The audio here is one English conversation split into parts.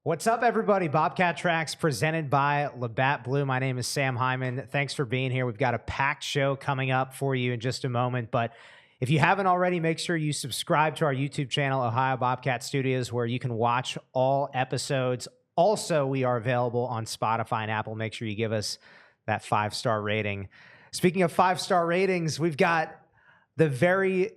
What's up, everybody? Bobcat Tracks presented by Labatt Blue. My name is Sam Hyman. Thanks for being here. We've got a packed show coming up for you in just a moment. But if you haven't already, make sure you subscribe to our YouTube channel, Ohio Bobcat Studios, where you can watch all episodes. Also, we are available on Spotify and Apple. Make sure you give us that 5-star rating. Speaking of 5-star ratings, we've got the very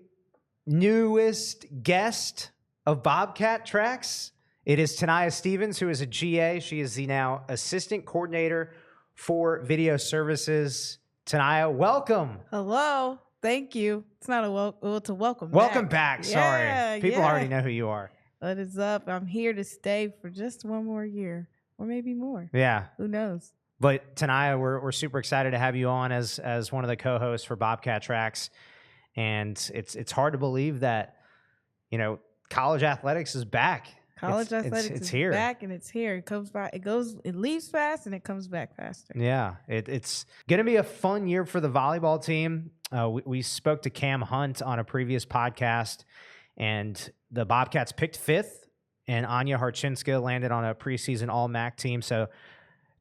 newest guest of Bobcat Tracks. It is Tania Stevens, who is a GA. She is the now assistant coordinator for video services. Tania, welcome. Hello. Thank you. It's not a it's a welcome back. Welcome back. Sorry. Yeah, People already know who you are. What is up? I'm here to stay for just one more year or maybe more. Yeah. Who knows? But Tania, we're super excited to have you on as one of the co-hosts for Bobcat Tracks. And it's hard to believe that, you know, college athletics is back. College athletics is here. Back and it's here. It comes back. It leaves fast and it comes back faster. Yeah, it's going to be a fun year for the volleyball team. We spoke to Cam Hunt on a previous podcast, and the Bobcats picked 5th, and Anya Harchinska landed on a preseason All-MAC team. So,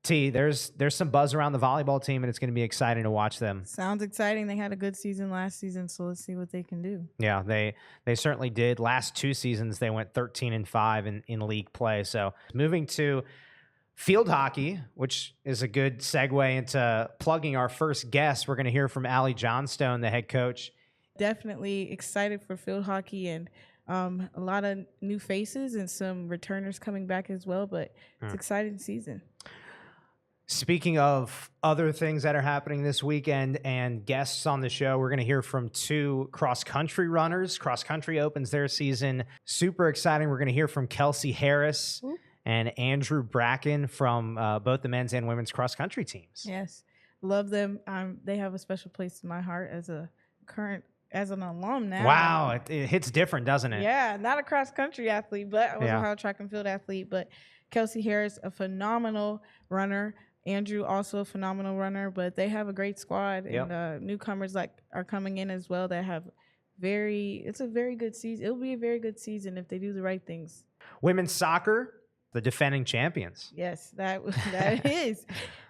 T, there's some buzz around the volleyball team, and it's going to be exciting to watch them. Sounds exciting. They had a good season last season, so let's see what they can do. Yeah, they certainly did. Last 2 seasons, they went 13-5 in league play. So moving to field hockey, which is a good segue into plugging our first guest. We're going to hear from Allie Johnstone, the head coach. Definitely excited for field hockey and a lot of new faces and some returners coming back as well, but it's an exciting season. Speaking of other things that are happening this weekend and guests on the show, we're going to hear from 2 cross-country runners. Cross-country opens their season. Super exciting. We're going to hear from Kelsey Harris and Andrew Bracken from both the men's and women's cross-country teams. Yes, love them. They have a special place in my heart as an alum now. Wow, it hits different, doesn't it? Yeah, not a cross-country athlete, but I was a Ohio track and field athlete. But Kelsey Harris, a phenomenal runner. Andrew, also a phenomenal runner, but they have a great squad, and newcomers are coming in as well that have it's a very good season. It'll be a very good season if they do the right things. Women's soccer, the defending champions. Yes, that is.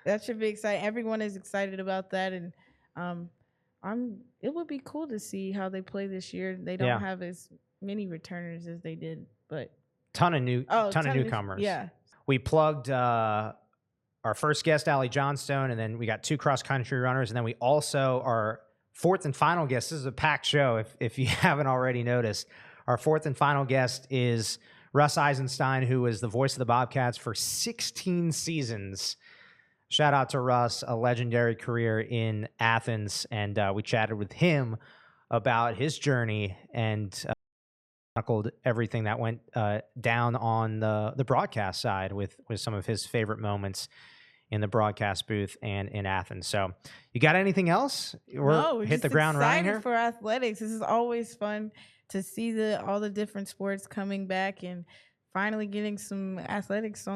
That should be exciting. Everyone is excited about that, and it would be cool to see how they play this year. They don't have as many returners as they did, but ton of newcomers. Yeah. We plugged our first guest, Allie Johnstone, and then we got 2 cross-country runners, and then we also, our 4th and final guest, this is a packed show if you haven't already noticed. Our 4th and final guest is Russ Eisenstein, who is the voice of the Bobcats for 16 seasons. Shout out to Russ, a legendary career in Athens, and we chatted with him about his journey and chronicled everything that went down on the broadcast side with some of his favorite moments in the broadcast booth and in Athens. So, you got anything else? We're hit the ground running here for athletics. This is always fun to see all the different sports coming back and finally getting some athletics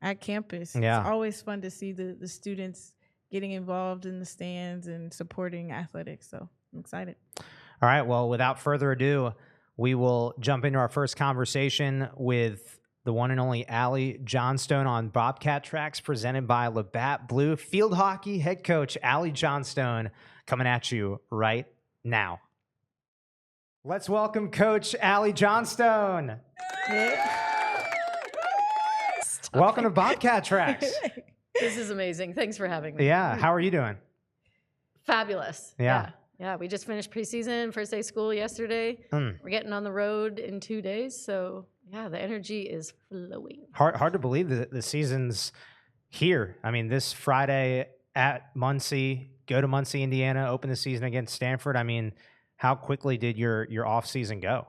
at campus. Yeah. It's always fun to see the students getting involved in the stands and supporting athletics. So, I'm excited. All right. Well, without further ado, we will jump into our first conversation with the one and only Allie Johnstone on Bobcat Tracks presented by Labatt Blue. Field hockey head coach Allie Johnstone coming at you right now. Let's welcome Coach Allie Johnstone. Welcome to Bobcat Tracks. This is amazing. Thanks for having me. Yeah. How are you doing? Fabulous. Yeah. Yeah, we just finished preseason, first day of school yesterday. We're getting on the road in 2 days. So, yeah, the energy is flowing. Hard to believe that the season's here. I mean, this Friday at Muncie, go to Muncie, Indiana, open the season against Stanford. I mean, how quickly did your off season go?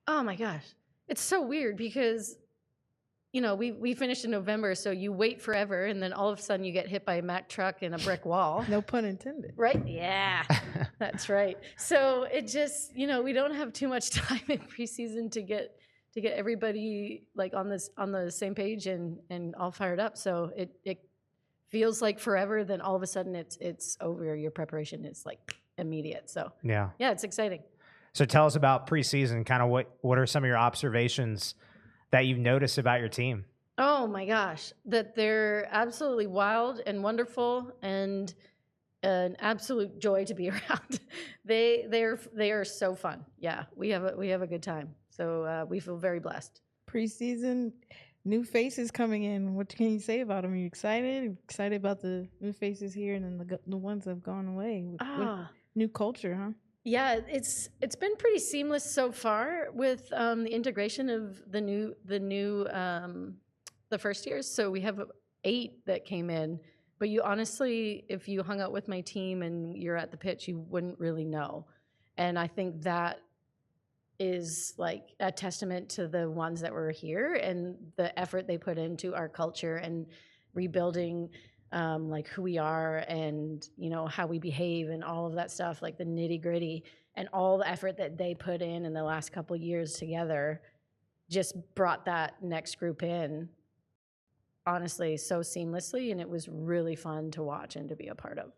Oh, my gosh. It's so weird because, you know, we finished in November, so you wait forever, and then all of a sudden you get hit by a Mack truck and a brick wall. No pun intended. Right? Yeah, that's right. So it just, you know, we don't have too much time in preseason to get everybody like on the same page and all fired up. So it feels like forever. Then all of a sudden it's over. Your preparation is like immediate. So yeah, it's exciting. So tell us about preseason. Kind of what are some of your observations that you've noticed about your team? Oh my gosh, that they're absolutely wild and wonderful and an absolute joy to be around. They are so fun. Yeah, we have a good time. So we feel very blessed. Preseason, new faces coming in. What can you say about them? Are you excited? Excited about the new faces here and then the ones that have gone away? What Ah, new culture, huh? yeah, it's been pretty seamless so far with the integration of the first years. So we have 8 that came in, but you honestly, if you hung out with my team and you're at the pitch, you wouldn't really know. And I think that is like a testament to the ones that were here and the effort they put into our culture and rebuilding like who we are and how we behave and all of that stuff, like the nitty gritty and all the effort that they put in the last couple years together just brought that next group in honestly so seamlessly, and it was really fun to watch and to be a part of.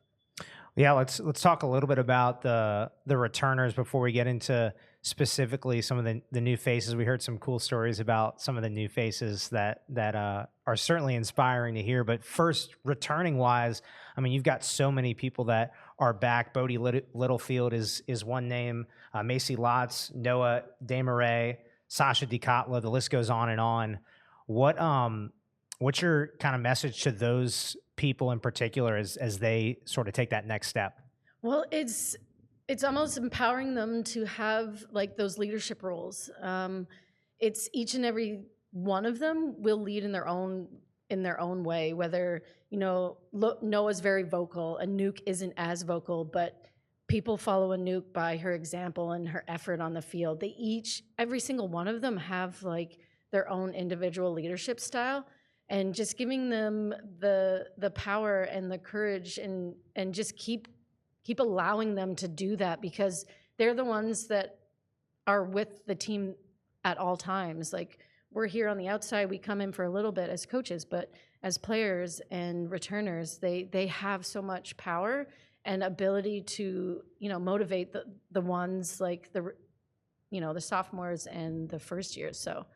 Yeah, let's talk a little bit about the returners before we get into specifically some of the new faces. We heard some cool stories about some of the new faces that are certainly inspiring to hear. But first, returning wise, I mean, you've got so many people that are back. Bodie Littlefield is one name. Macy Lotz, Noah Desmarais, Sasha DeCotla. The list goes on and on. What's your kind of message to those people in particular as they sort of take that next step? Well, it's almost empowering them to have like those leadership roles. It's each and every one of them will lead in their own way. Whether Noah's very vocal, Anouk isn't as vocal, but people follow Anouk by her example and her effort on the field. Every single one of them have like their own individual leadership style. And just giving them the power and the courage and just keep allowing them to do that, because they're the ones that are with the team at all times. Like, we're here on the outside, we come in for a little bit as coaches, but as players and returners, they have so much power and ability to motivate the ones like the sophomores and the first years. So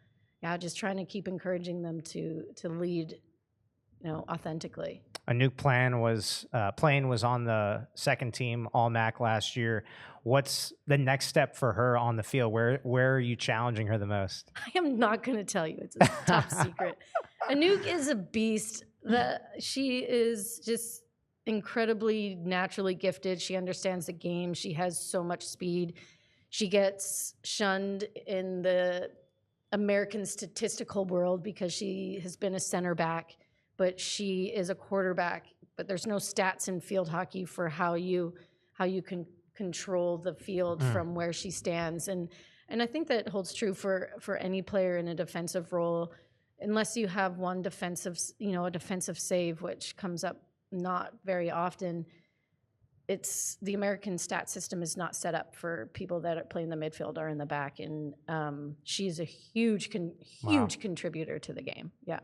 yeah, just trying to keep encouraging them to lead, authentically. Anouk Plain was on the second team All MAC last year. What's the next step for her on the field? Where are you challenging her the most? I am not going to tell you. It's a top secret. Anouk is a beast. She is just incredibly naturally gifted. She understands the game. She has so much speed. She gets shunned in the American statistical world because she has been a center back, but she is a quarterback. But there's no stats in field hockey for how you can control the field from where she stands, and I think that holds true for any player in a defensive role, unless you have one defensive, a defensive save, which comes up not very often. It's the American stat system is not set up for people that play in the midfield or in the back, and she's a huge contributor to the game. Yeah,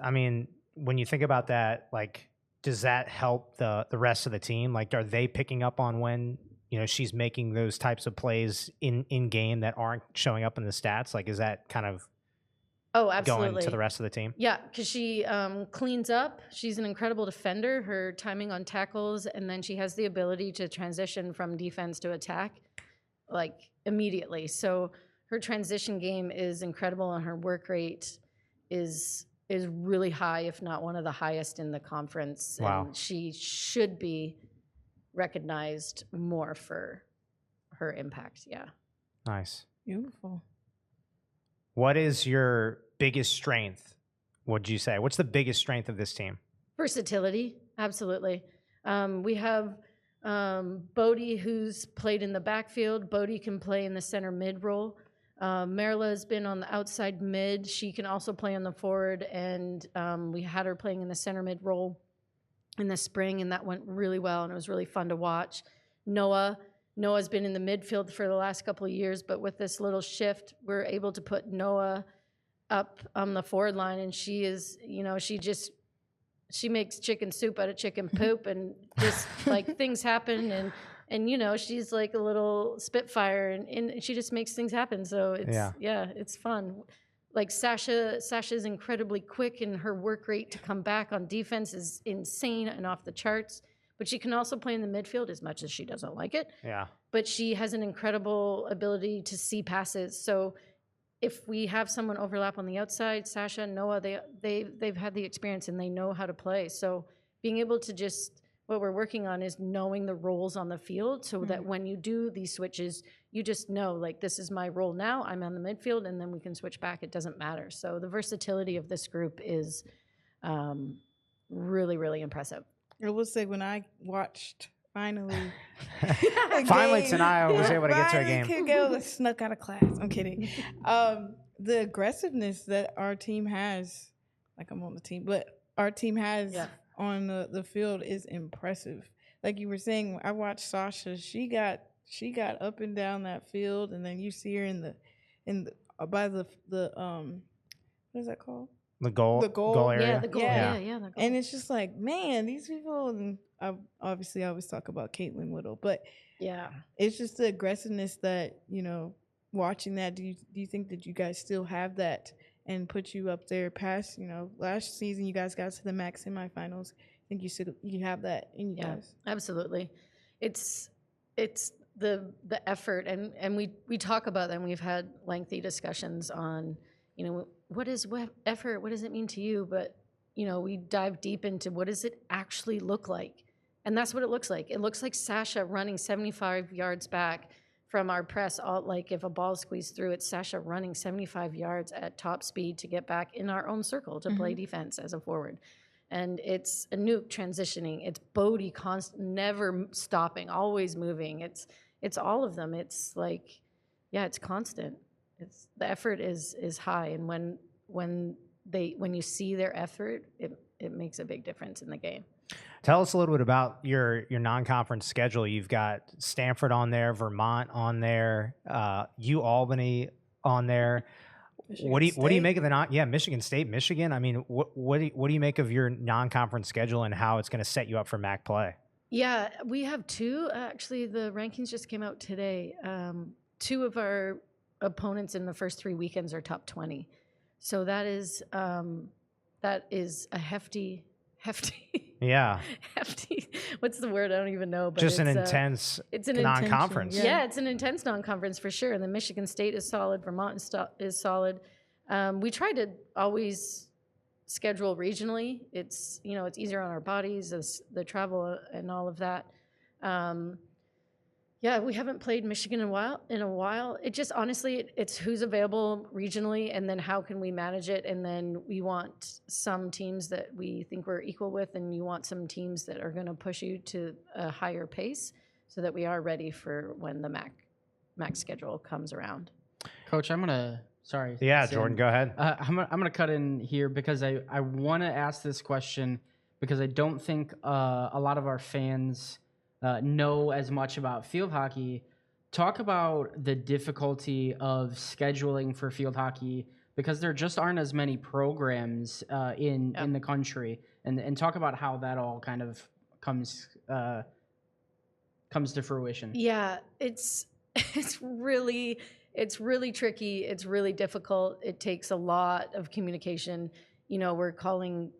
I mean, when you think about that, like, does that help the rest of the team? Like, are they picking up on when she's making those types of plays in game that aren't showing up in the stats? Like, is that kind of absolutely going to the rest of the team? Yeah, because she cleans up. She's an incredible defender. Her timing on tackles, and then she has the ability to transition from defense to attack, like, immediately. So her transition game is incredible, and her work rate is really high, if not one of the highest in the conference. Wow. And she should be recognized more for her impact. Yeah. Nice. Beautiful. What is your biggest strength? What'd you say? What's the biggest strength of this team? Versatility, absolutely. We have Bodie, who's played in the backfield. Bodie can play in the center mid role. Marla has been on the outside mid. She can also play on the forward, and we had her playing in the center mid role in the spring, and that went really well, and it was really fun to watch. Noah's been in the midfield for the last couple of years, but with this little shift, we're able to put Noah up on the forward line, and she is, she makes chicken soup out of chicken poop, and just like things happen, and she's like a little spitfire, and she just makes things happen. So it's it's fun. like Sasha's incredibly quick, and her work rate to come back on defense is insane and off the charts. But she can also play in the midfield as much as she doesn't like it. Yeah. But she has an incredible ability to see passes. So if we have someone overlap on the outside, Sasha, Noah, they've had the experience and they know how to play. So being able to just, what we're working on is knowing the roles on the field so that when you do these switches, you just know, like, this is my role now. I'm on the midfield, and then we can switch back. It doesn't matter. So the versatility of this group is really, really impressive. I will say, when I watched finally tonight I was able to get to a game. Could go snuck out of class. I'm kidding. The aggressiveness that our team has, like, I'm on the team, but our team has on the field is impressive. Like you were saying, I watched Sasha. She got up and down that field, and then you see her by the what is that called? The goal area. Yeah, the goal. Yeah, the goal. And it's just like, man, these people. And obviously, I always talk about Caitlin Whittle, but it's just the aggressiveness that, watching that. Do you think that you guys still have that and put you up there past? Last season you guys got to the MAC semifinals. I think you have that in you guys. Absolutely. It's the effort, and we talk about that, and we've had lengthy discussions on, what is effort? What does it mean to you? But, we dive deep into what does it actually look like? And that's what it looks like. It looks like Sasha running 75 yards back from our press. Like, if a ball squeezed through, it's Sasha running 75 yards at top speed to get back in our own circle to play defense as a forward. And it's a nuke transitioning. It's Bodie never stopping, always moving. It's all of them. It's like, it's constant. The effort is high, and when you see their effort, it makes a big difference in the game. Tell us a little bit about your non-conference schedule. You've got Stanford on there, Vermont on there, Albany on there. What do you make of the Michigan State, Michigan? I mean, what do you make of your non-conference schedule and how it's going to set you up for MAC play? Yeah, we have two. Actually, the rankings just came out today. Two of our opponents in the first 3 weekends are top 20. So that is a hefty. Yeah. Hefty. What's the word? I don't even know. But just an intense non-conference. Yeah, it's an intense non-conference for sure. And then Michigan State is solid. Vermont is solid. We try to always schedule regionally. It's it's easier on our bodies, as the travel and all of that. We haven't played Michigan in a while. It just, honestly, it's who's available regionally, and then how can we manage it. And then we want some teams that we think we're equal with, and you want some teams that are going to push you to a higher pace so that we are ready for when the MAC schedule comes around. Coach, I'm going to, sorry. Yeah, Sam. Jordan, go ahead. I'm gonna cut in here because I want to ask this question because I don't think a lot of our fans know as much about field hockey. Talk about the difficulty of scheduling for field hockey because there just aren't as many programs in the country, and talk about how that all kind of comes to fruition. Yeah, it's really tricky. It's really difficult. It takes a lot of communication. We're calling,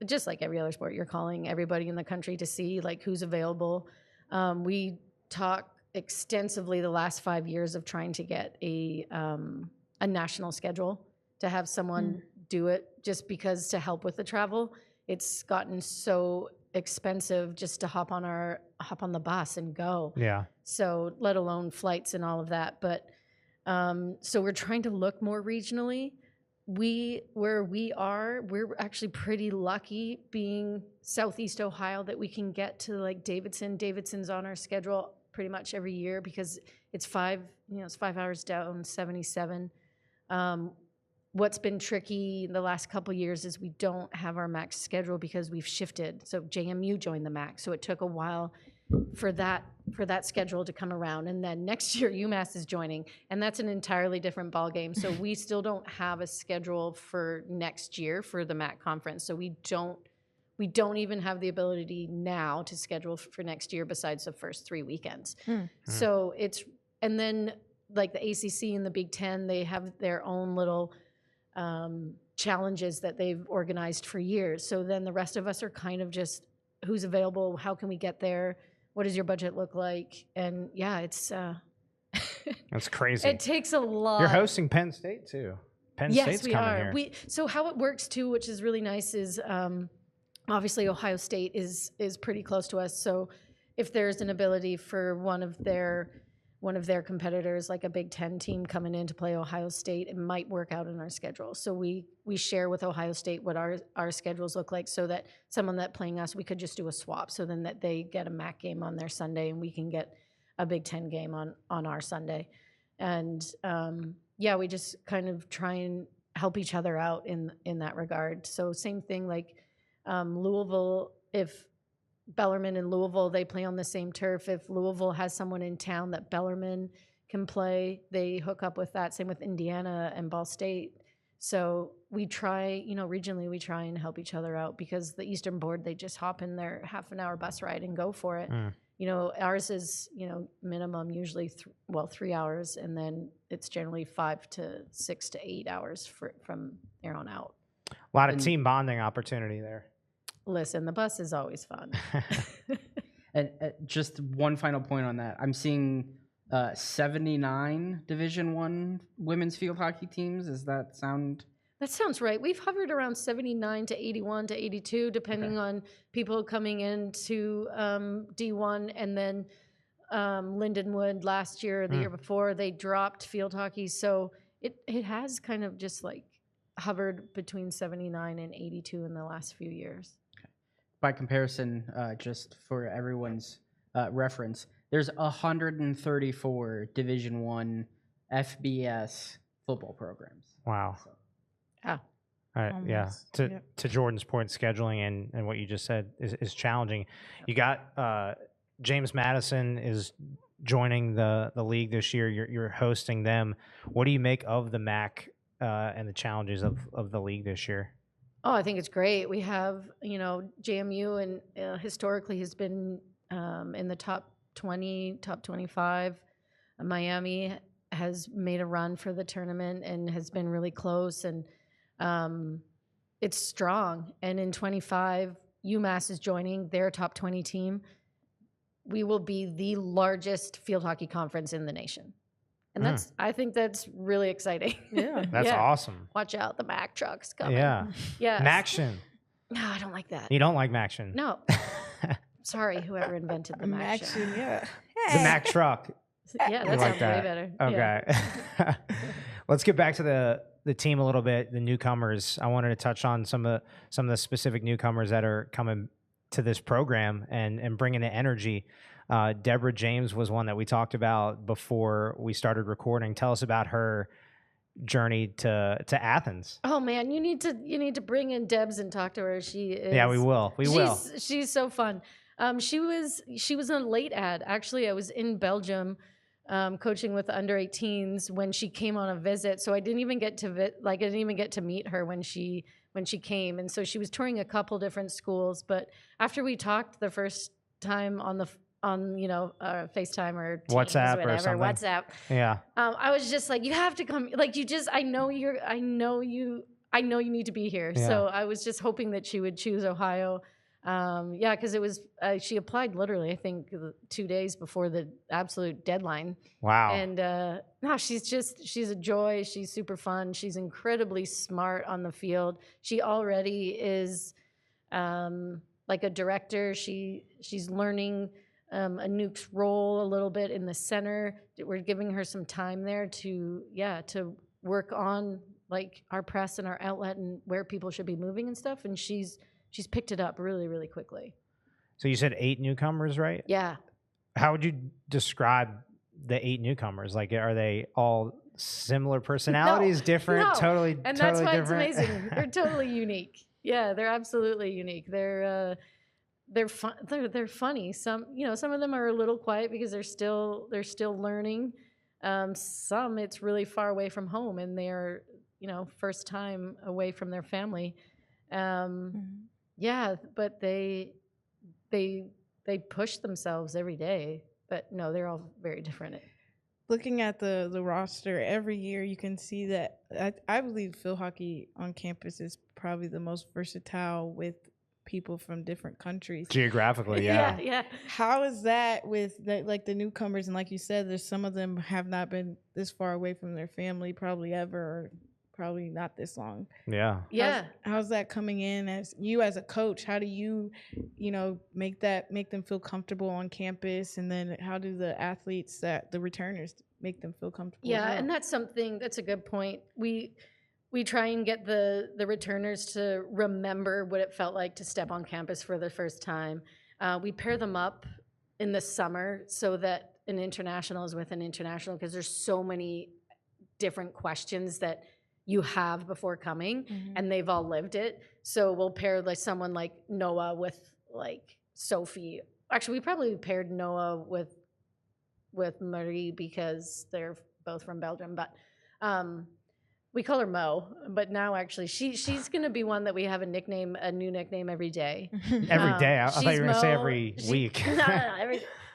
just like every other sport, you're calling everybody in the country to see like who's available. We talk extensively the last 5 years of trying to get a national schedule to have someone do it, just because to help with the travel. It's gotten so expensive just to hop on the bus and go. Yeah. So let alone flights and all of that. But so we're trying to look more regionally. Where we are, we're actually pretty lucky being Southeast Ohio that we can get to like Davidson. Davidson's on our schedule pretty much every year because it's 5 hours down 77. What's been tricky the last couple of years is we don't have our MAC schedule because we've shifted. So JMU joined the MAC, so it took a while for that schedule to come around, and then next year UMass is joining, and that's an entirely different ballgame. So we still don't have a schedule for next year for the MAC conference. So we don't even have the ability now to schedule for next year besides the first 3 weekends. So and then like the ACC and the Big Ten, they have their own little challenges that they've organized for years. So then the rest of us are kind of just who's available, how can we get there, what does your budget look like, and yeah, it's That's crazy. it takes a lot. You're hosting Penn State too. Penn State's we coming are. here. So how it works too, which is really nice, is obviously Ohio State is pretty close to us. So if there's an ability for one of their competitors, like a Big Ten team coming in to play Ohio State, it might work out in our schedule. So we share with Ohio State what our schedules look like, so that someone that playing us, we could just do a swap, so then that they get a MAC game on their Sunday and we can get a Big Ten game on our Sunday. And yeah, we just kind of try and help each other out in that regard. So same thing, like Louisville, if Bellarmine and Louisville, they play on the same turf. If Louisville has someone in town that Bellarmine can play, they hook up with that. Same with Indiana and Ball State. So we try, regionally, we try and help each other out, because the Eastern Board, they just hop in their half-an-hour bus ride and go for it. Ours is, minimum usually 3 hours, and then it's generally 5 to 6 to 8 hours from there on out. A lot of team bonding opportunity there. Listen, the bus is always fun. And just one final point on that. I'm seeing 79 Division I women's field hockey teams. Does that sound? That sounds right. We've hovered around 79 to 81 to 82, depending on people coming into D1. And then Lindenwood last year, the year before, they dropped field hockey. So it has kind of just like hovered between 79 and 82 in the last few years. By comparison, just for everyone's reference, there's 134 Division I FBS football programs. Wow. So, yeah. Yeah. To Jordan's point, scheduling and what you just said is challenging. You got James Madison is joining the league this year. You're hosting them. What do you make of the MAC and the challenges of the league this year? Oh, I think it's great. We have, JMU and historically has been in the top 20, top 25. Miami has made a run for the tournament and has been really close, and it's strong. And in 25, UMass is joining their top 20 team. We will be the largest field hockey conference in the nation. And I think that's really exciting. Yeah. That's awesome. Watch out, the Mack truck's coming. Yeah. Yeah. Maction. No, I don't like that. You don't like Maction? No. Sorry, whoever invented the Maction. Yeah. The Mac truck. Yeah, that sounds way better. Okay. Yeah. Let's get back to the team a little bit, the newcomers. I wanted to touch on some of the specific newcomers that are coming to this program and bringing the energy. Deborah James was one that we talked about before we started recording. Tell us about her journey to Athens. Oh man, you need to bring in Debs and talk to her. She is. Yeah, we will. She's so fun. She was in a late ad. Actually, I was in Belgium coaching with the under 18s when she came on a visit. So I didn't even get to meet her when she came. And so she was touring a couple different schools. But after we talked the first time on FaceTime or Teams, WhatsApp whatever, or something. WhatsApp. Yeah. I was just like, you have to come. Like, I know you need to be here. Yeah. So I was just hoping that she would choose Ohio. Because it was she applied literally, I think, 2 days before the absolute deadline. Wow. And no, she's a joy. She's super fun. She's incredibly smart on the field. She already is like a director. She's learning Anouk's role a little bit in the center. We're giving her some time there to work on like our press and our outlet and where people should be moving and stuff. And she's picked it up really, really quickly. So you said 8 newcomers, right? Yeah. How would you describe the 8 newcomers? Like, are they all similar personalities, different, no. Totally, and totally that's why different? It's amazing. They're totally unique. Yeah, they're absolutely unique. They're fun. They're funny. Some of them are a little quiet because they're still learning. Some it's really far away from home and they're first time away from their family. Yeah, but they push themselves every day. But no, they're all very different. looking at the roster every year, you can see that I believe field hockey on campus is probably the most versatile with people from different countries. Geographically, yeah. Yeah. How is that with like the newcomers? And like you said, there's some of them have not been this far away from their family probably ever, or probably not this long. Yeah. Yeah. How's that coming in as a coach? How do you make them feel comfortable on campus? And then how do the athletes, the returners, make them feel comfortable? Yeah, as well? and that's a good point. We try and get the returners to remember what it felt like to step on campus for the first time. We pair them up in the summer so that an international is with an international, because there's so many different questions that you have before coming, and they've all lived it. So we'll pair like someone like Noah with like Sophie. Actually, we probably paired Noah with Marie because they're both from Belgium, but we call her Mo. But now actually she's gonna be one that we have a new nickname every day. Every day. I thought you were going to say Mo. every week. No.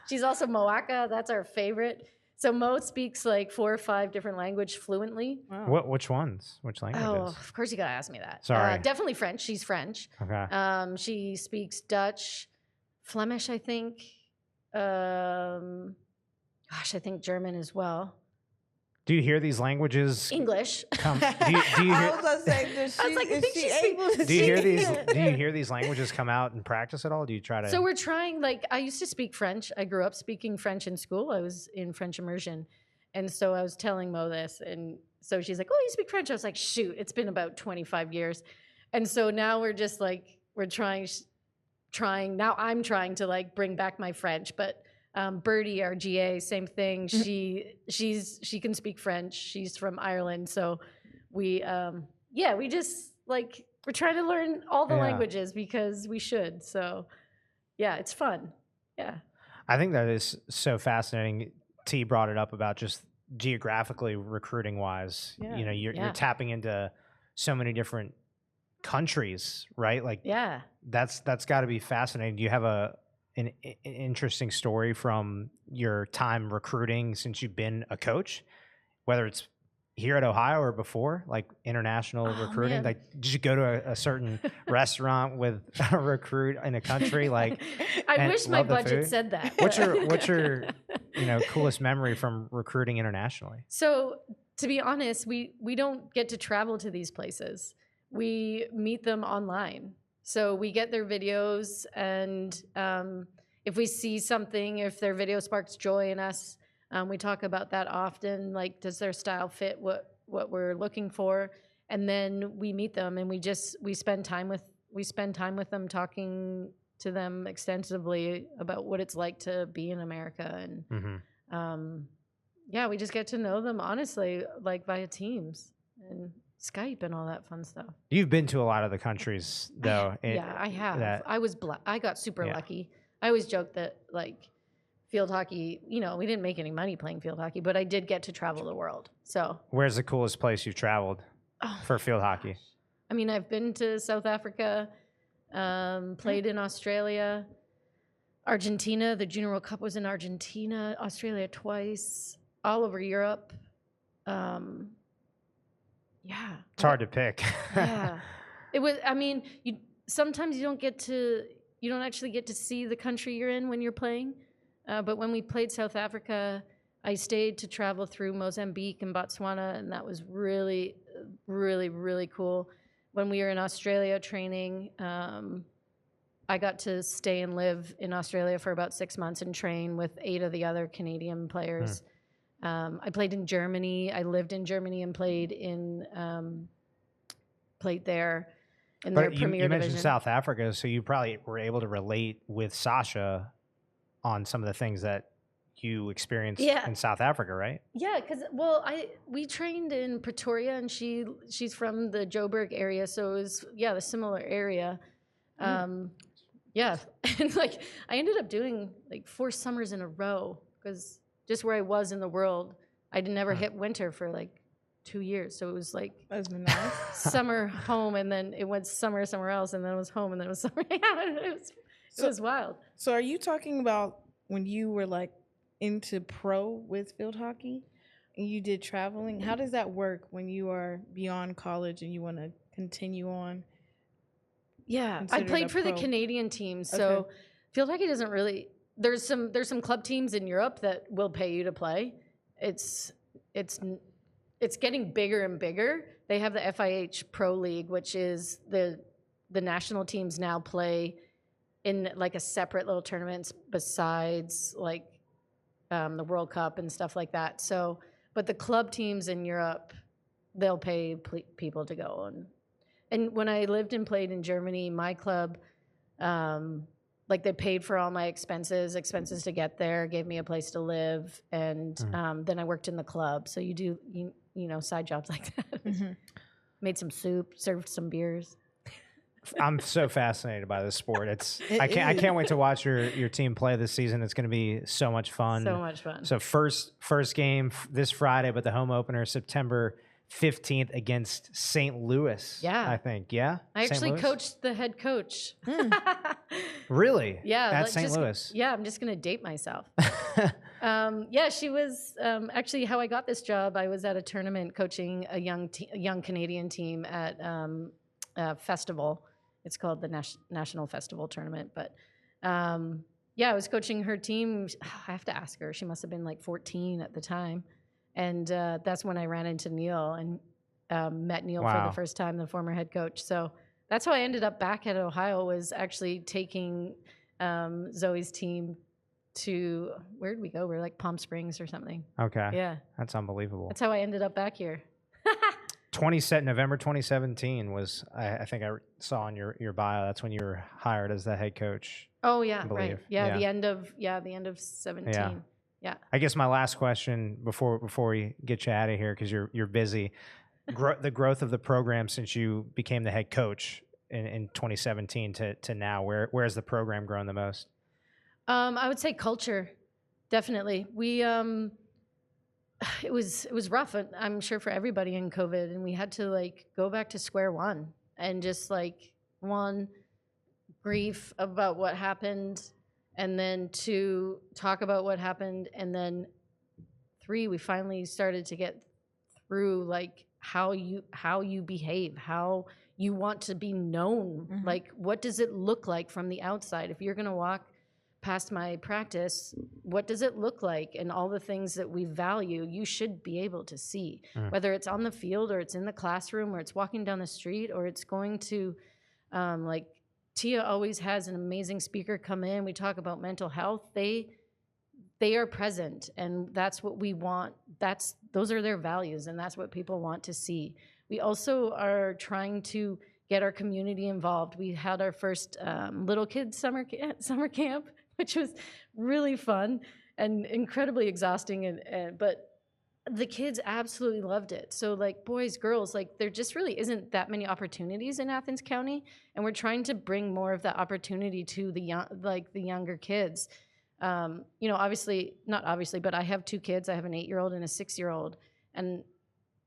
She's also Moaka. That's our favorite. So Mo speaks like 4 or 5 different languages fluently. Wow. Which ones? Which languages? Oh, of course you gotta ask me that. Sorry. Definitely French. She's French. Okay. She speaks Dutch, Flemish, I think. I think German as well. Do you hear these languages English. come? Do you hear? I was gonna say, I was like, I think she's able to Do you hear speak? these? Do you hear these languages come out in practice at all? Do you try to? So we're trying, like, I used to speak French. I grew up speaking French in school. I was in French immersion. And so I was telling Mo this. And so she's like, oh, you speak French? I was like, shoot, it's been about 25 years. And so now we're just like, we're trying. Now I'm trying to like bring back my French. But Birdie, our GA, same thing. She can speak French. She's from Ireland. So we just like, we're trying to learn all the languages because we should. So yeah, it's fun. Yeah. I think that is so fascinating. T brought it up about just geographically recruiting wise. Yeah. You know, you're tapping into so many different countries, right? Like, Yeah. that's got to be fascinating. Do you have an interesting story from your time recruiting since you've been a coach, whether it's here at Ohio or before, like international recruiting? Man. Like, did you go to a certain restaurant with a recruit in a country? Like, I and wish my love the budget food? said that. what's your coolest memory from recruiting internationally? So to be honest, we don't get to travel to these places. We meet them online. So we get their videos, and if we see something, if their video sparks joy in us, we talk about that often. Like, does their style fit what we're looking for? And then we meet them, and we spend time with them, talking to them extensively about what it's like to be in America, and we just get to know them honestly, like via Teams and Skype and all that fun stuff. You've been to a lot of the countries, though. I have. I got super lucky. I always joke that, like, field hockey, we didn't make any money playing field hockey, but I did get to travel the world. So where's the coolest place you've traveled for field hockey? I mean, I've been to South Africa, played in Australia, Argentina. The Junior World Cup was in Argentina, Australia twice, all over Europe. It's hard to pick. Yeah. It was, I mean, sometimes you don't actually get to see the country you're in when you're playing. But when we played South Africa, I stayed to travel through Mozambique and Botswana, and that was really, really, really cool. When we were in Australia training, I got to stay and live in Australia for about 6 months and train with 8 of the other Canadian players. I played in Germany. I lived in Germany and played there in their premier you mentioned division. South Africa, so you probably were able to relate with Sasha on some of the things that you experienced in South Africa, right? Yeah, because we trained in Pretoria, and she's from the Joburg area, so it was the similar area. And like I ended up doing like 4 summers in a row because just where I was in the world, I never hit winter for like 2 years. So it was like That's been nice. summer home, and then it went summer somewhere else, and then it was home, and then it was summer. It was wild. So are you talking about when you were like into pro with field hockey and you did traveling. How does that work when you are beyond college and you want to continue on? Yeah, I played for the Canadian team, so field hockey doesn't really. There's some club teams in Europe that will pay you to play. It's getting bigger and bigger. They have the FIH Pro League, which is the national teams now play in like a separate little tournaments besides like the World Cup and stuff like that. So, but the club teams in Europe, they'll pay people to go. And when I lived and played in Germany, my club, like they paid for all my expenses to get there, gave me a place to live, and then I worked in the club. So you do, you know, side jobs like that. Made some soup, served some beers. I'm so fascinated by this sport. I can't wait to watch your team play this season. It's going to be so much fun. So much fun. So first game this Friday, but the home opener September 15th against St. Louis. Yeah, I think. Yeah, I actually coached the head coach. Really? Yeah, at St. Louis. Yeah, I'm just gonna date myself. Yeah, she was actually how I got this job. I was at a tournament coaching a young Canadian team at a festival. It's called the National Festival Tournament. But yeah, I was coaching her team. I have to ask her. She must have been like 14 at the time. And that's when I ran into Neil and met Neil for the first time, the former head coach. So that's how I ended up back at Ohio, was actually taking Zoe's team to, where did we go? We were like Palm Springs or something. Okay. Yeah. That's unbelievable. That's how I ended up back here. November 2017 was, I think I saw on your bio, that's when you were hired as the head coach. Oh yeah, right. Yeah, the end of 17. Yeah. I guess my last question before we get you out of here, because you're busy, the growth of the program since you became the head coach in 2017 to now, where has the program grown the most? I would say culture, definitely. We it was rough, I'm sure, for everybody in COVID, and we had to like go back to square one and just like, one, grief about what happened, and then 2, talk about what happened, and then 3, we finally started to get through like how you behave, how you want to be known. Like, what does it look like from the outside? If you're gonna walk past my practice, what does it look like? And all the things that we value, you should be able to see, whether it's on the field or it's in the classroom or it's walking down the street or it's going to, like Tia always has an amazing speaker come in. We talk about mental health. They are present, and that's what we want. Those are their values, and that's what people want to see. We also are trying to get our community involved. We had our first little kids summer camp, which was really fun and incredibly exhausting, but the kids absolutely loved it. So like boys, girls, like there just really isn't that many opportunities in Athens County, and we're trying to bring more of that opportunity to the younger kids. You know, not obviously, but I have 2 kids. I have an 8-year-old and a 6-year-old, and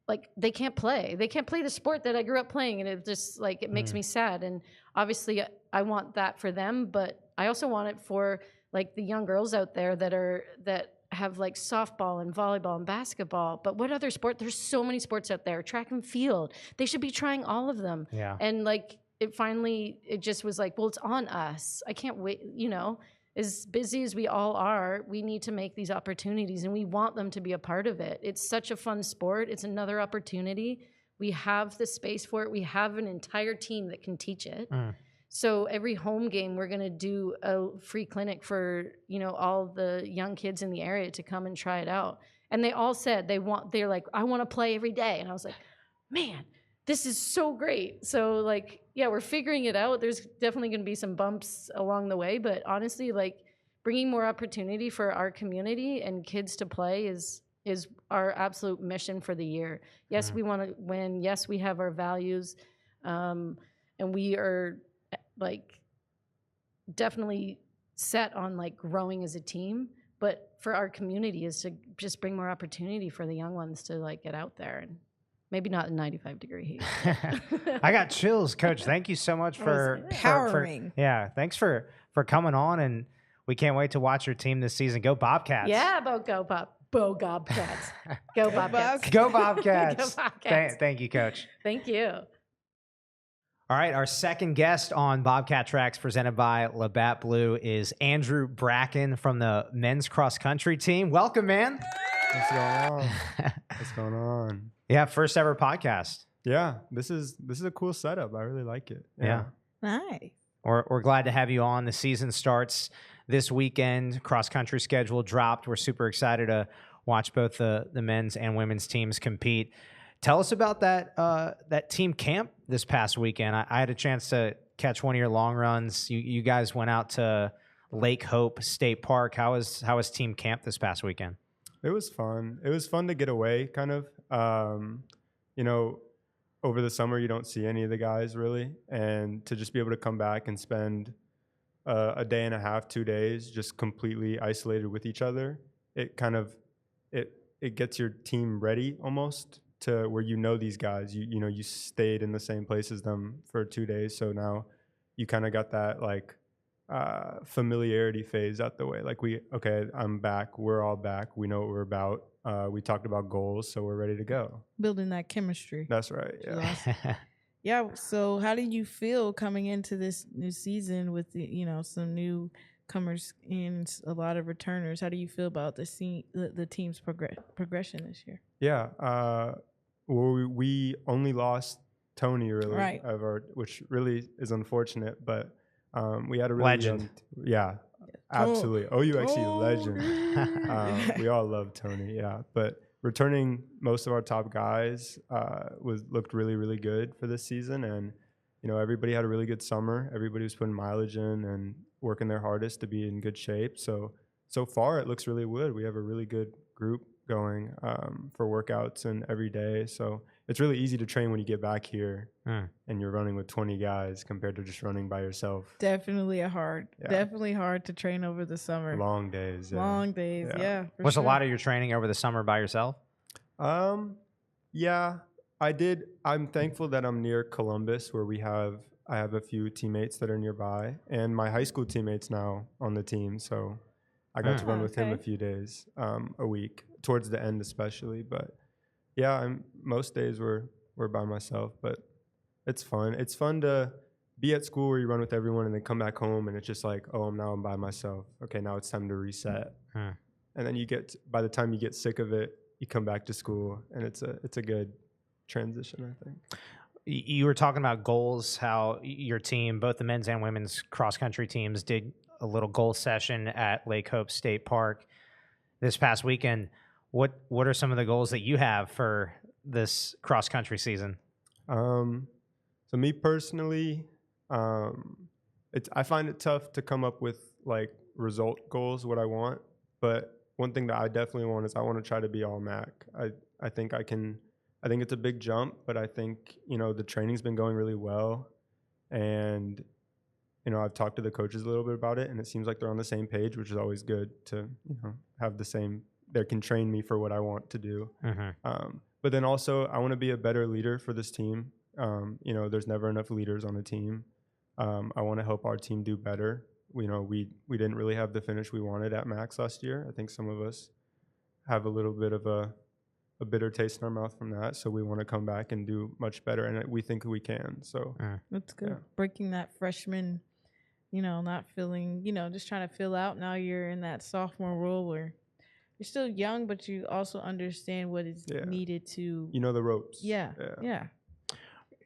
like they can't play the sport that I grew up playing, and it just like, it makes me sad. And obviously I want that for them, but I also want it for like the young girls out there that have like softball and volleyball and basketball. But what other sport? There's so many sports out there. Track and field. They should be trying all of them. Yeah. And like it just was like, well, it's on us. I can't wait, you know. As busy as we all are, we need to make these opportunities, and we want them to be a part of it. It's such a fun sport. It's another opportunity. We have the space for it. We have an entire team that can teach it. So every home game, we're going to do a free clinic for, you know, all the young kids in the area to come and try it out. And they all said they're like, I want to play every day. And I was like, man, this is so great. So like, yeah, we're figuring it out. There's definitely going to be some bumps along the way, but honestly, like bringing more opportunity for our community and kids to play is our absolute mission for the year. Yes, we want to win. Yes, we have our values. And we are like definitely set on like growing as a team, but for our community is to just bring more opportunity for the young ones to like get out there, and maybe not in 95-degree heat. I got chills, Coach. Thank you so much for empowering. Yeah, thanks for coming on. And we can't wait to watch your team this season. Go Bobcats. Yeah, go Bobcats. Go Bobcats. Go Bobcats. Go Bobcats. Thank you, Coach. Thank you. All right, our second guest on Bobcat Tracks presented by Labatt Blue is Andrew Bracken from the men's cross country team. Welcome, man. What's going on? What's going on? Yeah, first ever podcast. Yeah, this is a cool setup. I really like it. Yeah. Nice. We're glad to have you on. The season starts this weekend. Cross country schedule dropped. We're super excited to watch both the men's and women's teams compete. Tell us about that team camp this past weekend. I had a chance to catch one of your long runs. You guys went out to Lake Hope State Park. How was team camp this past weekend? It was fun. It was fun to get away, kind of. Over the summer, you don't see any of the guys really, and to just be able to come back and spend a day and a half, 2 days, just completely isolated with each other, it kind of it gets your team ready almost to where these guys. You stayed in the same place as them for 2 days, so now you kind of got that like familiarity phase out the way. Like I'm back. We're all back. We know what we're about. We talked about goals, so we're ready to go. Building that chemistry. That's right. Yeah. Yeah. So how do you feel coming into this new season with some newcomers and a lot of returners? How do you feel about the team's progression this year? Yeah. We only lost Tony really, right? Which really is unfortunate, but we had a really legend. Absolutely. OUXE legend. We all love Tony, yeah. But returning most of our top guys looked really, really good for this season. And, everybody had a really good summer. Everybody was putting mileage in and working their hardest to be in good shape. So far it looks really good. We have a really good group going for workouts and every day. So it's really easy to train when you get back here and you're running with 20 guys compared to just running by yourself. Definitely definitely hard to train over the summer. Long days. Yeah. Long days, yeah. Was a lot of your training over the summer by yourself? Yeah, I did. I'm thankful that I'm near Columbus where I have a few teammates that are nearby and my high school teammates now on the team. So I got to run with him a few days a week, towards the end especially, but yeah, most days we're by myself, but it's fun. It's fun to be at school where you run with everyone and then come back home and it's just like, oh, I'm by myself. Okay, now it's time to reset. And then by the time you get sick of it, you come back to school and it's a good transition, I think. You were talking about goals, how your team, both the men's and women's cross country teams, did a little goal session at Lake Hope State Park this past weekend. What are some of the goals that you have for this cross country season? So me personally, I find it tough to come up with like result goals, what I want. But one thing that I definitely want is I want to try to be all MAC. I think I can. I think it's a big jump, but I think the training's been going really well, and I've talked to the coaches a little bit about it, and it seems like they're on the same page, which is always good to have the same. They can train me for what I want to do. But then also I want to be a better leader for this team. There's never enough leaders on a team. I want to help our team do better. We didn't really have the finish we wanted at Max last year. I think some of us have a little bit of a bitter taste in our mouth from that. So we want to come back and do much better, and we think we can. So that's good. Yeah. Breaking that freshman, not feeling, just trying to fill out. Now you're in that sophomore role where you're still young, but you also understand what is needed to. The ropes. Yeah.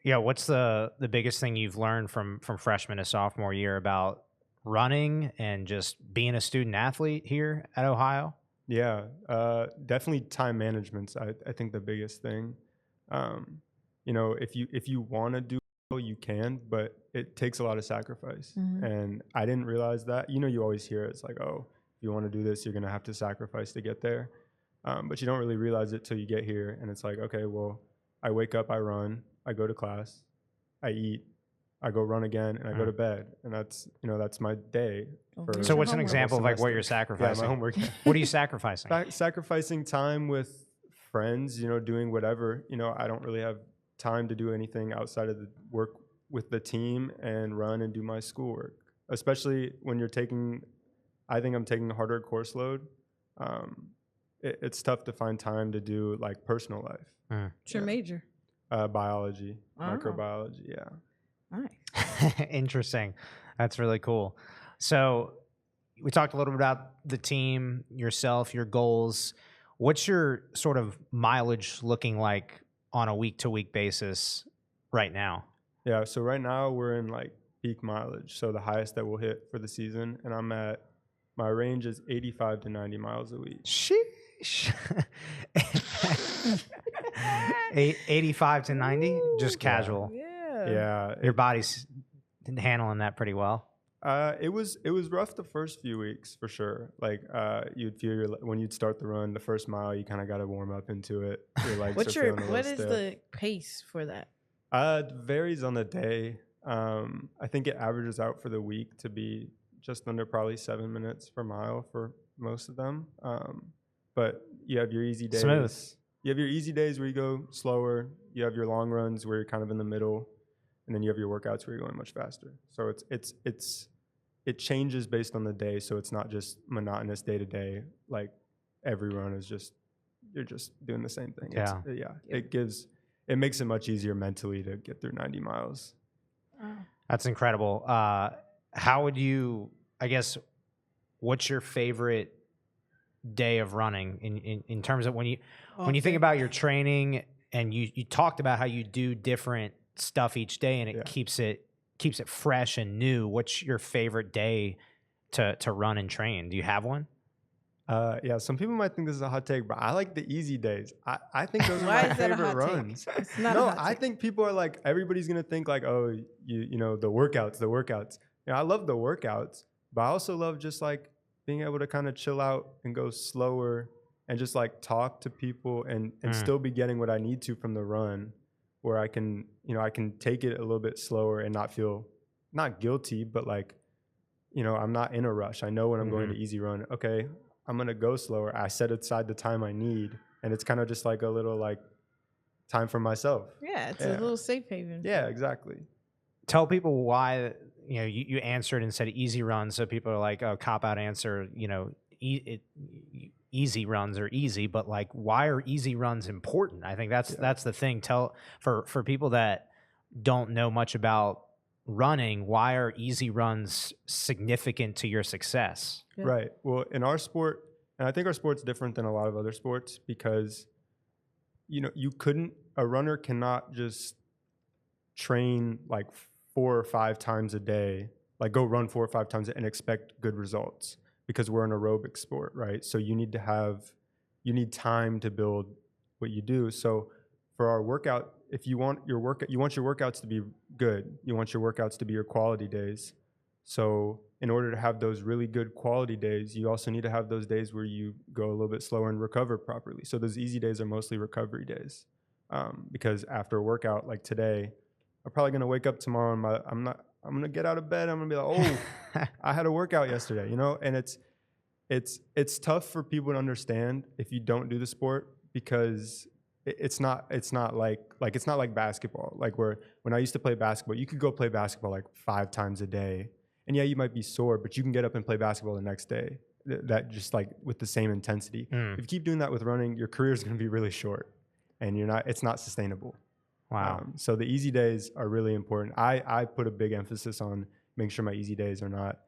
What's the biggest thing you've learned from freshman to sophomore year about running and just being a student athlete here at Ohio? Yeah, definitely time management's I think the biggest thing. If you want to do it, you can, but it takes a lot of sacrifice. And I didn't realize that. You always hear it. It's like, oh, if you want to do this, you're gonna have to sacrifice to get there. But you don't really realize it till you get here, and it's like, okay, well, I wake up, I run, I go to class, I eat, I go run again, and I go to bed, and that's my day. So what's an example of like what you're sacrificing? Yeah, my homework. What are you sacrificing? Sacrificing time with friends, doing whatever. I don't really have time to do anything outside of the work with the team and run and do my schoolwork, especially when you're taking I think I'm taking a harder course load. It's tough to find time to do like personal life. What's your major? Biology, Oh. microbiology. Yeah. Nice. Interesting. That's really cool. So we talked a little bit about the team, yourself, your goals. What's your sort of mileage looking like on a week-to-week basis right now? Yeah. So right now we're in like peak mileage. So the highest that we'll hit for the season. And my range is 85 to 90 miles a week. Sheesh. 85 to 90, just casual. Yeah. Yeah. Your body's handling that pretty well. It was rough the first few weeks for sure. Like you'd feel when you'd start the run, the first mile, you kind of got to warm up into it. Your legs What is stiff. the pace for that? It varies on the day. I think it averages out for the week to be just under probably 7 minutes per mile for most of them. But you have your easy days. Smooth. You have your easy days where you go slower. You have your long runs where you're kind of in the middle, and then you have your workouts where you're going much faster. So it changes based on the day. So it's not just monotonous day to day. Like every run is you're just doing the same thing. Yeah. It makes it much easier mentally to get through 90 miles. Oh. That's incredible. How would you, I guess, what's your favorite day of running in terms of when you think about your training, and you talked about how you do different stuff each day and it keeps it fresh and new. What's your favorite day to run and train? Do you have one? Yeah, some people might think this is a hot take, but I like the easy days. I think those are Why my is that a favorite hot take? runs. It's not a No, hot I take. think people are like, everybody's gonna think like, oh, you know, the workouts. You know, I love the workouts, but I also love just like being able to kind of chill out and go slower and just like talk to people and still be getting what I need to from the run, where I can take it a little bit slower and not feel not guilty, but like, you know, I'm not in a rush. I know when I'm going to easy run, okay, I'm going to go slower. I set aside the time I need, and it's kind of just like a little like time for myself. Yeah, it's a little safe haven. Yeah, exactly. Tell people why, you know, you answered and said easy runs, so people are like, oh, cop out answer, you know, easy runs are easy, but like, why are easy runs important? I think that's the thing. Tell for people that don't know much about running, why are easy runs significant to your success? Yeah. Right. Well, in our sport, and I think our sport's different than a lot of other sports because, you know, a runner cannot just train like 4 or 5 times a day, like go run 4 or 5 times and expect good results, because we're an aerobic sport, right? So you need time to build what you do. So for our workout, if you want your workouts to be good, you want your workouts to be your quality days. So in order to have those really good quality days, you also need to have those days where you go a little bit slower and recover properly. So those easy days are mostly recovery days, because after a workout like today, I'm probably gonna wake up tomorrow and I'm gonna get out of bed. I'm gonna be like, oh, I had a workout yesterday, you know. And it's tough for people to understand if you don't do the sport, because it's not like basketball. Like when I used to play basketball, you could go play basketball like 5 times a day, and yeah, you might be sore, but you can get up and play basketball the next day. That just like with the same intensity. If you keep doing that with running, your career is going to be really short, and it's not sustainable. Wow. So the easy days are really important. I put a big emphasis on making sure my easy days are not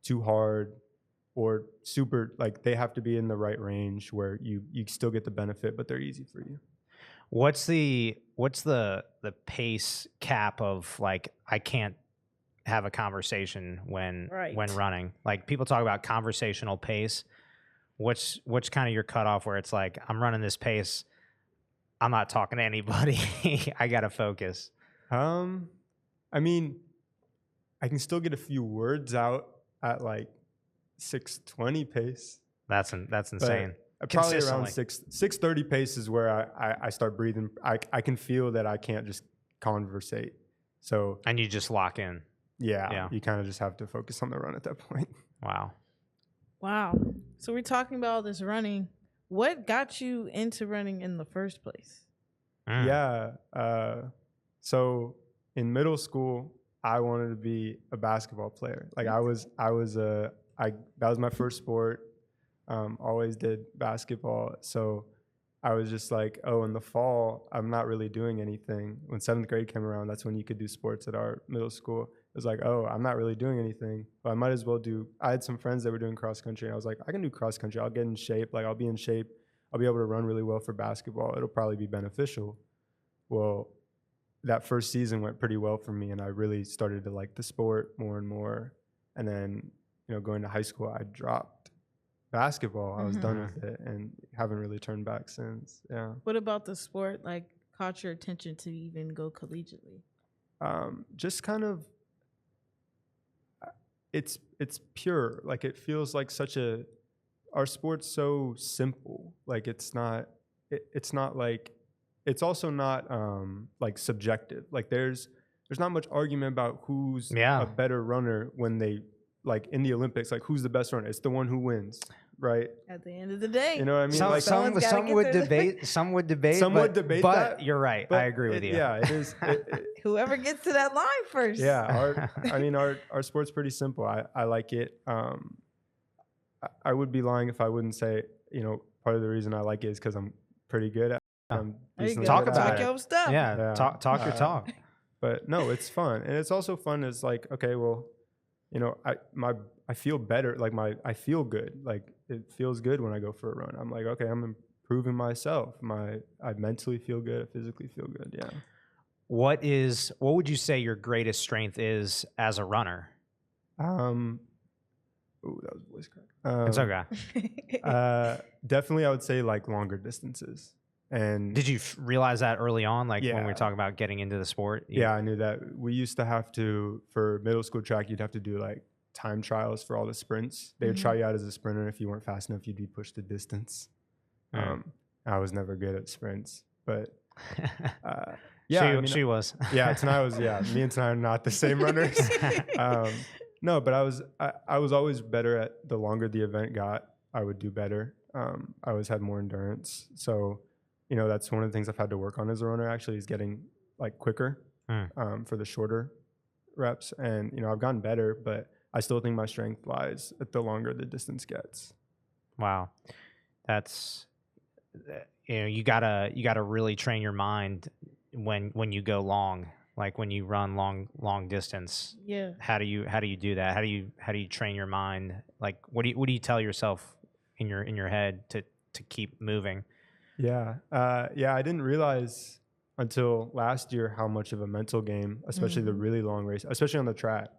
too hard or super, like they have to be in the right range where you still get the benefit, but they're easy for you. What's the pace cap of like, I can't have a conversation when running? Like people talk about conversational pace. What's kind of your cutoff where it's like, I'm running this pace, I'm not talking to anybody, I gotta focus? I mean, I can still get a few words out at like 6:20 pace. That's insane. Probably around 6:30 pace is where I start breathing. I can feel that I can't just conversate. So and you just lock in. Yeah. You kind of just have to focus on the run at that point. Wow. So we're talking about all this running. What got you into running in the first place? Yeah. So in middle school, I wanted to be a basketball player. Like I that was my first sport. Always did basketball. So I was just like, oh, in the fall, I'm not really doing anything. When 7th grade came around, that's when you could do sports at our middle school. It was like, oh, I'm not really doing anything, but I might as well do. I had some friends that were doing cross country, and I was like, I can do cross country. I'll get in shape. Like, I'll be in shape. I'll be able to run really well for basketball. It'll probably be beneficial. Well, that first season went pretty well for me, and I really started to like the sport more and more. And then, going to high school, I dropped basketball. I was done with it and haven't really turned back since. Yeah. What about the sport like caught your attention to even go collegiately? Just kind of, it's pure. Like, it feels like our sport's so simple. Like, it's also not like subjective. Like, there's not much argument about who's a better runner when they, like, in the Olympics, like, who's the best runner? It's the one who wins, right? At the end of the day, you know what I mean? Some would debate, but that. You're right. But I agree with you. Yeah, it is. Whoever gets to that line first. Yeah, our sport's pretty simple. I like it. I would be lying if I wouldn't say, part of the reason I like it is because I'm pretty good at it. Talk about your stuff. Yeah, talk your talk. But no, it's fun. And it's also fun is like, okay, well, I feel better. Like, I feel good. Like, it feels good when I go for a run. I'm like, okay, I'm improving myself. I mentally feel good. I physically feel good. Yeah. What would you say your greatest strength is as a runner? Ooh, that was voice crack. It's okay. Definitely, I would say like longer distances. And did you realize that early on, like when we were Yeah. talking about getting into the sport? Yeah, I knew that. We used to have to, for middle school track, you'd have to do like time trials for all the sprints. They would try you out as a sprinter. If you weren't fast enough, you'd be pushed the distance. I was never good at sprints, but yeah, she was. Yeah, Tanai was. Yeah, me and Tanai are not the same runners. No, but I was always better at the longer the event got. I would do better. I always had more endurance. So, that's one of the things I've had to work on as a runner. Actually, is getting like quicker for the shorter reps. And I've gotten better, but I still think my strength lies at the longer the distance gets. Wow, that's you gotta really train your mind when you go long, like when you run long distance. Yeah. How do you do that? How do you train your mind? Like, what do you tell yourself in your head to keep moving? Yeah. I didn't realize until last year how much of a mental game, especially the really long race, especially on the track,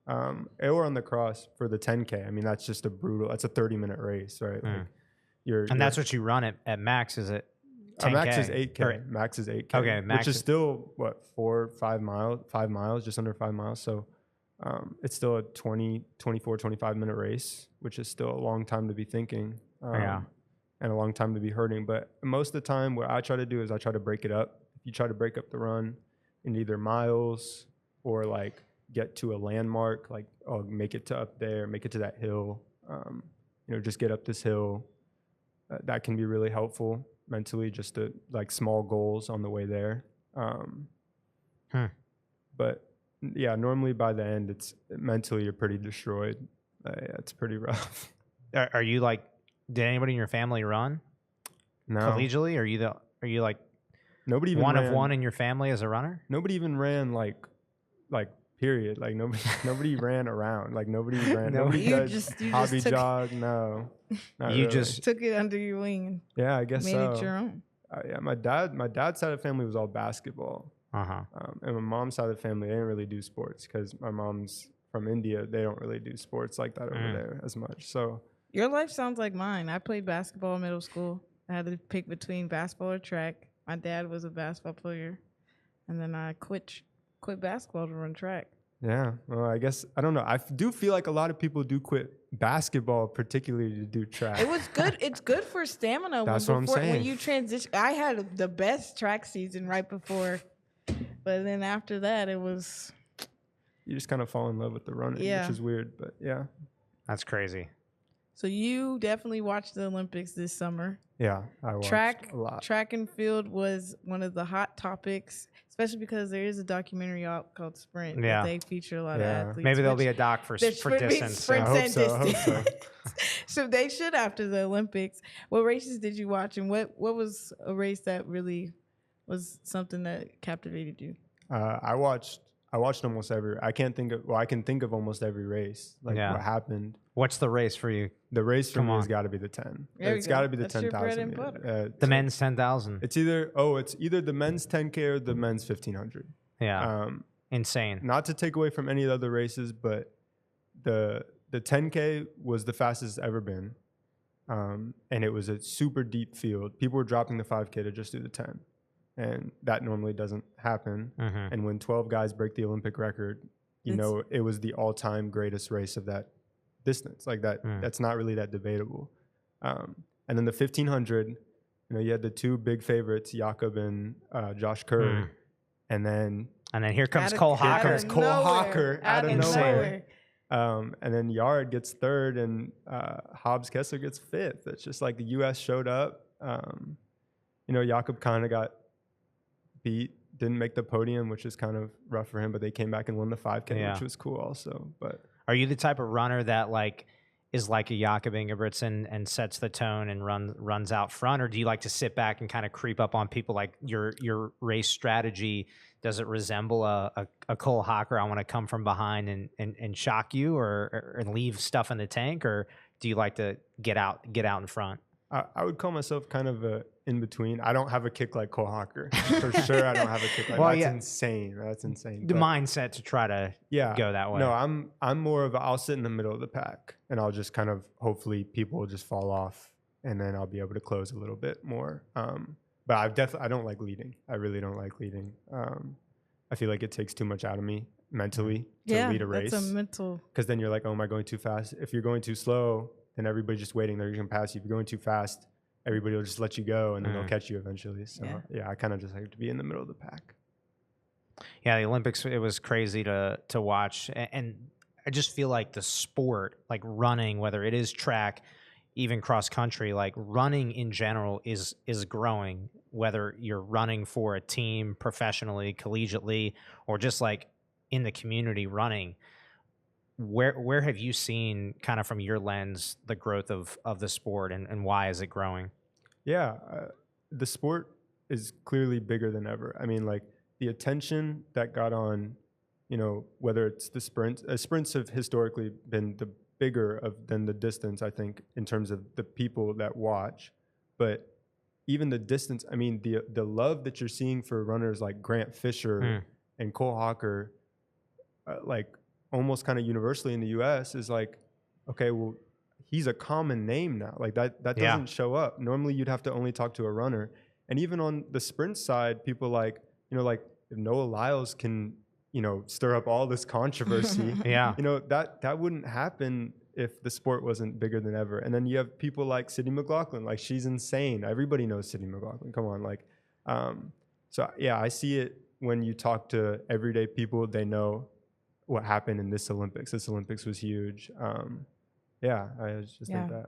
or on the cross for the 10K. I mean, that's just a 30-minute race, right? Like, that's what you run at max, is it? 10K? Max is 8K. Max is 8K. Okay, max which is still what, 5 miles, just under 5 miles. So it's still a 24, 25-minute race, which is still a long time to be thinking. And a long time to be hurting. But most of the time, what I try to do is I try to break it up. If you try to break up the run in either miles or like get to a landmark, like, oh, make it to up there, make it to that hill, just get up this hill. That can be really helpful mentally, just to like small goals on the way there. But yeah, normally by the end, it's mentally you're pretty destroyed. It's pretty rough. Are you like? Did anybody in your family run? No. Collegially? Are you like nobody even one ran, of one in your family as a runner? Nobody even ran like period. Like nobody ran around. Like nobody ran. Nobody does hobby jog. No. Not You really. just took it under your wing and Yeah, I guess made so. it your own. Yeah, my dad's side of the family was all basketball. Uh-huh. And my mom's side of the family, they didn't really do sports because my mom's from India. They don't really do sports like that over there as much. So Your life sounds like mine. I played basketball in middle school. I had to pick between basketball or track. My dad was a basketball player, and then I quit basketball to run track. yeah, well, I guess I don't know. I do feel like a lot of people do quit basketball, particularly to do track. It was good. It's good for stamina. That's what I'm saying. When you transition, I had the best track season right before, but then after that, it was. You just kind of fall in love with the running, which is weird, but yeah. That's crazy. So you definitely watched the Olympics this summer. Yeah, I watched Track a lot. track and field was one of the hot topics, especially because there is a documentary out called Sprint Yeah. that they feature a lot of Yeah. athletes. Maybe there'll which be a doc for there's distance. sprints I hope and so, I hope distance. so. So they should after the Olympics. What races did you watch, and what was a race that really was something that captivated you? I watched almost every. I can think of almost every race. Like Yeah. what happened. What's the race for you? The race for Come me has on. got to be the 10. There we It's go. got to be the That's your bread 10,000 and meter. butter. The men's 10,000. It's either the men's 10K or the men's 1500. Yeah. Insane. Not to take away from any of the other races, but the 10K was the fastest it's ever been, and it was a super deep field. People were dropping the 5K to just do the 10, and that normally doesn't happen. Mhm. And when 12 guys break the Olympic record, you It's- know it was the all-time greatest race of that distance. Like that, that's not really that debatable. And then the 1500, you know, you had the two big favorites, Jakob and Josh Kerr, and then here comes Out of- Cole out Hocker. of Here's Cole nowhere. Hocker out of nowhere. And then Yard gets third, and Hobbs Kessler gets fifth. It's just like the U.S. showed up. You know, Jakob kind of got beat, didn't make the podium, which is kind of rough for him. But they came back and won the 5K, Yeah. which was cool also. But Are you the type of runner that like is like a Jakob Ingebrigtsen and sets the tone and runs out front, or do you like to sit back and kind of creep up on people? Like your race strategy, does it resemble a Cole Hocker? I want to come from behind and shock you, or leave stuff in the tank, or do you like to get out in front? I would call myself kind of a in between. I don't have a kick like Cole Hocker. For sure, I don't have a kick like Well, that's yeah. insane. That's insane. The But mindset to try to go that way. No, I'm more of I'll sit in the middle of the pack, and I'll just kind of hopefully people will just fall off, and then I'll be able to close a little bit more. But I don't like leading. I really don't like leading. I feel like it takes too much out of me mentally to lead a race. That's a mental. Because then you're like, oh, am I going too fast? If you're going too slow, then everybody's just waiting. They're going to pass you. If you're going too fast, everybody will just let you go, and then they'll catch you eventually. So yeah, I kind of just like to be in the middle of the pack. Yeah, the Olympics, it was crazy to watch. And I just feel like the sport, like running, whether it is track, even cross country, like running in general is growing, whether you're running for a team professionally, collegiately, or just like in the community running. Where have you seen, kind of from your lens, the growth of the sport, and why is it growing? Yeah, the sport is clearly bigger than ever. I mean, like the attention that got on, you know, whether it's the sprints have historically been the bigger than the distance, I think, in terms of the people that watch. But even the distance, I mean, the love that you're seeing for runners like Grant Fisher and Cole Hocker, like almost kind of universally in the U.S. is like, okay, well, he's a common name now. Like that doesn't show up. Normally you'd have to only talk to a runner. And even on the sprint side, people like, you know, like if Noah Lyles can, you know, stir up all this controversy, you know, that wouldn't happen if the sport wasn't bigger than ever. And then you have people like Sydney McLaughlin, like she's insane. Everybody knows Sydney McLaughlin. Come on. Like, so yeah, I see it when you talk to everyday people, they know what happened in this Olympics. This Olympics was huge. Yeah, I just think that.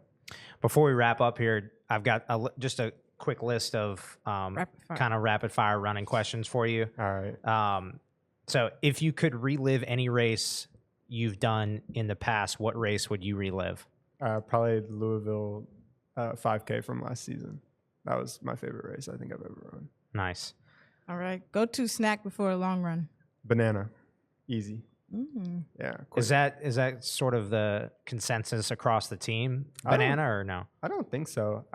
Before we wrap up here, I've got just a quick list of kind of rapid fire running questions for you. All right. So if you could relive any race you've done in the past, what race would you relive? Probably the Louisville 5K from last season. That was my favorite race I think I've ever run. Nice. All right. Go-to snack before a long run. Banana. Easy. Yeah. Quick. Is that sort of the consensus across the team? Banana or no? I don't think so.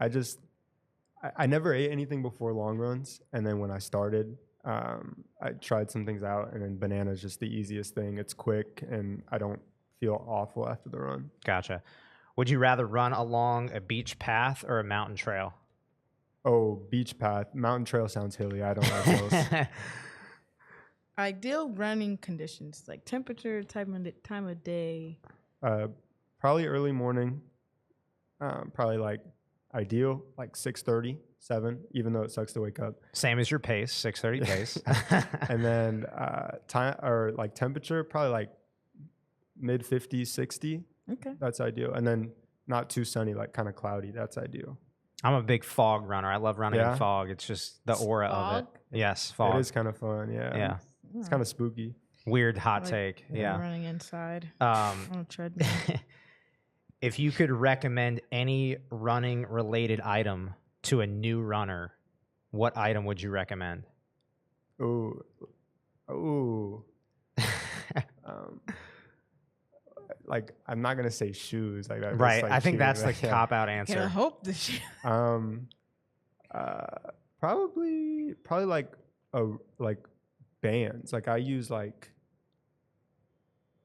I never ate anything before long runs, and then when I started, I tried some things out, and then banana is just the easiest thing. It's quick, and I don't feel awful after the run. Gotcha. Would you rather run along a beach path or a mountain trail? Oh, beach path. Mountain trail sounds hilly. I don't like those. Ideal running conditions, like temperature, time of day. Probably early morning. Probably like ideal, like 6:30, 7, even though it sucks to wake up. Same as your pace, 6:30 pace. And then time or like temperature, probably like mid 50s, 60. Okay. That's ideal. And then not too sunny, like kind of cloudy. That's ideal. I'm a big fog runner. I love running in Yeah? fog. It's just the aura of it. Fog? Yes, fog. It is kind of fun. Yeah. Yeah. It's kind of spooky. Weird hot Like, take. Yeah. Running inside Um, on a treadmill. if you could recommend any running related item to a new runner, what item would you recommend? Ooh. Ooh. Like, I'm not gonna say shoes. Like that. Right. Like I think cheating, that's the like, yeah. cop out Can I answer. hope this year? Probably like bands. Like I use like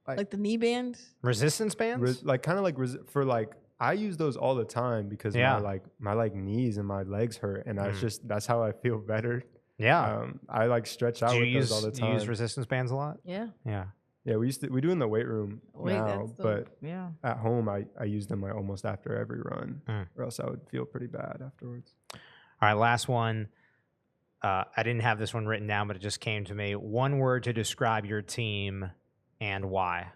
Like the knee band? Resistance bands? like kind of like for like I use those all the time because Yeah. my knees and my legs hurt, and that's how I feel better. Yeah. I like stretch out Do with you those all the do you time. use resistance bands a lot? Yeah. Yeah. Yeah, we do in the weight room now, that's but yeah. at home I use them like almost after every run, Mm. or else I would feel pretty bad afterwards. All right, last one. I didn't have this one written down, but it just came to me. One word to describe your team and why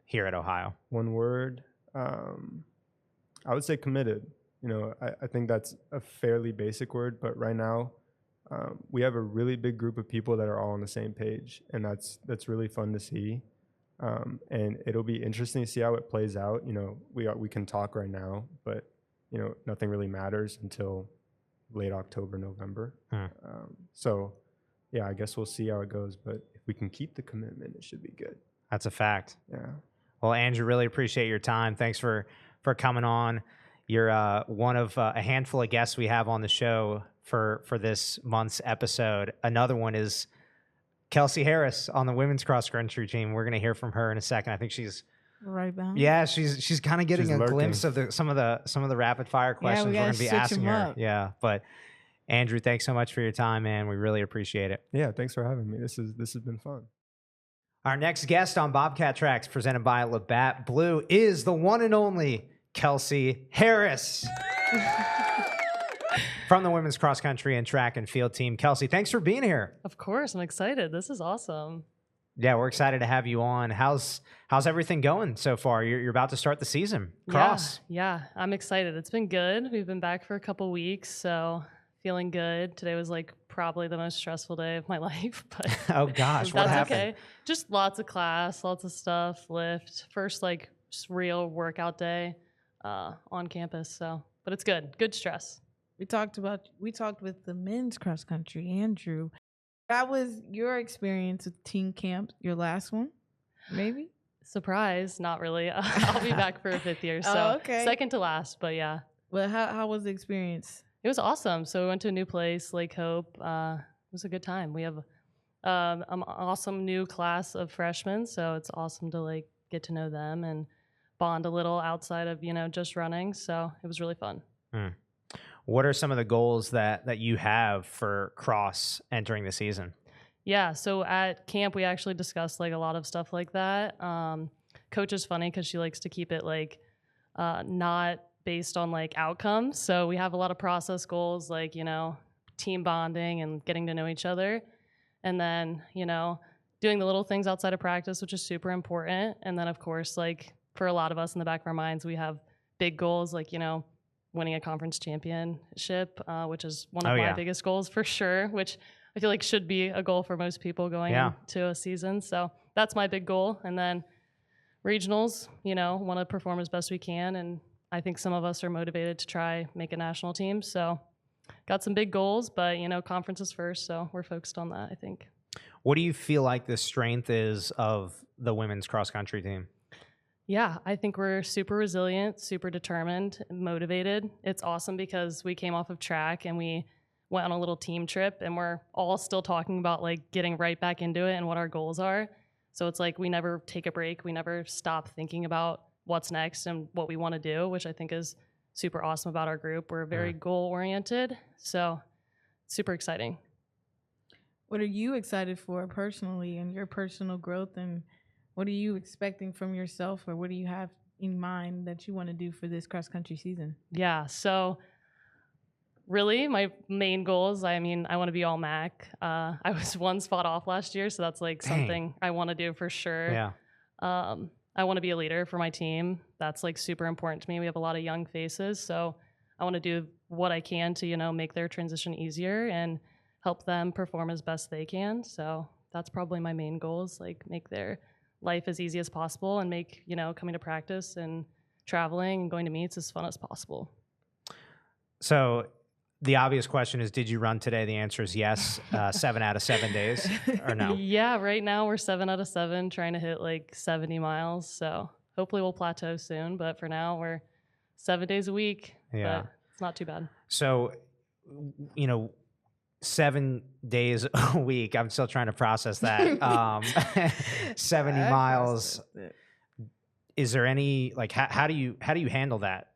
here at Ohio. One word, I would say committed. You know, I think that's a fairly basic word, but right now we have a really big group of people that are all on the same page, and that's really fun to see. And it'll be interesting to see how it plays out. You know, we can talk right now, but you know, nothing really matters until late October, November. So yeah, I guess we'll see how it goes, but if we can keep the commitment, it should be good. That's a fact. Yeah. Well, Andrew, really appreciate your time. Thanks for coming on. You're one of a handful of guests we have on the show for this month's episode. Another one is Kelsey Harris on the women's cross country team. We're going to hear from her in a second. I think she's Right behind. yeah, she's kind of getting She's a lurking. glimpse of some of the rapid fire questions we're gotta going to be switch asking 'em her. up. Yeah, but Andrew, thanks so much for your time, man. We really appreciate it. Yeah, thanks for having me. This has been fun. Our next guest on Bobcat Tracks, presented by Labatt Blue, is the one and only Kelsey Harris from the women's cross country and track and field team. Kelsey, thanks for being here. Of course, I'm excited. This is awesome. Yeah, we're excited to have you on. How's everything going so far? You're about to start the season. Cross. Yeah, I'm excited. It's been good. We've been back for a couple weeks, so feeling good. Today was like probably the most stressful day of my life, but Oh gosh, what that's happened? okay. Just lots of class, lots of stuff, lift. First like just real workout day on campus, so but it's good. Good stress. We talked with the men's cross country, Andrew. That was your experience with teen camp, your last one, maybe? Surprise, not really. I'll be back for a fifth year, so Oh, okay. second to last, but yeah. Well, how was the experience? It was awesome. So we went to a new place, Lake Hope. It was a good time. We have an awesome new class of freshmen, so it's awesome to like get to know them and bond a little outside of just running. So it was really fun. What are some of the goals that you have for cross entering the season? Yeah. So at camp, we actually discussed like a lot of stuff like that. Coach is funny because she likes to keep it like not based on like outcomes. So we have a lot of process goals, like, team bonding and getting to know each other. And then, doing the little things outside of practice, which is super important. And then of course, like for a lot of us in the back of our minds, we have big goals, like, winning a conference championship, which is one of my biggest goals for sure, which I feel like should be a goal for most people going into a season. So that's my big goal. And then regionals, want to perform as best we can. And I think some of us are motivated to try make a national team. So got some big goals, but conference is first. So we're focused on that, I think. What do you feel like the strength is of the women's cross country team? Yeah, I think we're super resilient, super determined, motivated. It's awesome because we came off of track and we went on a little team trip and we're all still talking about like getting right back into it and what our goals are. So it's like we never take a break. We never stop thinking about what's next and what we want to do, which I think is super awesome about our group. We're very goal oriented. So super exciting. What are you excited for personally and your personal growth, and what are you expecting from yourself, or what do you have in mind that you want to do for this cross country season? Yeah, so really my main goals, I want to be all MAC. I was one spot off last year, so that's like something I want to do for sure. Yeah. I want to be a leader for my team. That's like super important to me. We have a lot of young faces, so I want to do what I can to, make their transition easier and help them perform as best they can. So that's probably my main goals, like make their life as easy as possible and make, coming to practice and traveling and going to meets as fun as possible. So the obvious question is, did you run today? The answer is yes. 7 out of 7 days, or no? Yeah, right now we're 7 out of 7 trying to hit like 70 miles. So hopefully we'll plateau soon. But for now, we're 7 days a week. Yeah. But it's not too bad. So, 7 days a week. I'm still trying to process that. 70 miles. Is there any, like, how do you handle that?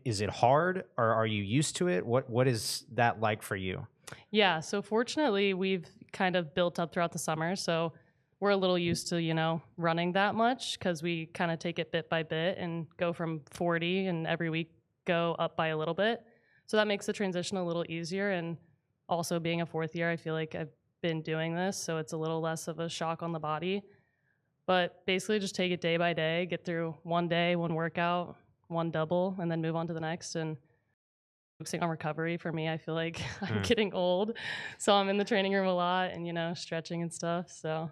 Is it hard, or are you used to it? What is that like for you? Yeah, so fortunately we've kind of built up throughout the summer, so we're a little used to running that much, because we kind of take it bit by bit and go from 40 and every week go up by a little bit, so that makes the transition a little easier. And also being a fourth year, I feel like I've been doing this, so it's a little less of a shock on the body. But basically just take it day by day, get through one day, one workout, one double, and then move on to the next. And focusing on recovery for me, I feel like I'm getting old, so I'm in the training room a lot and stretching and stuff. So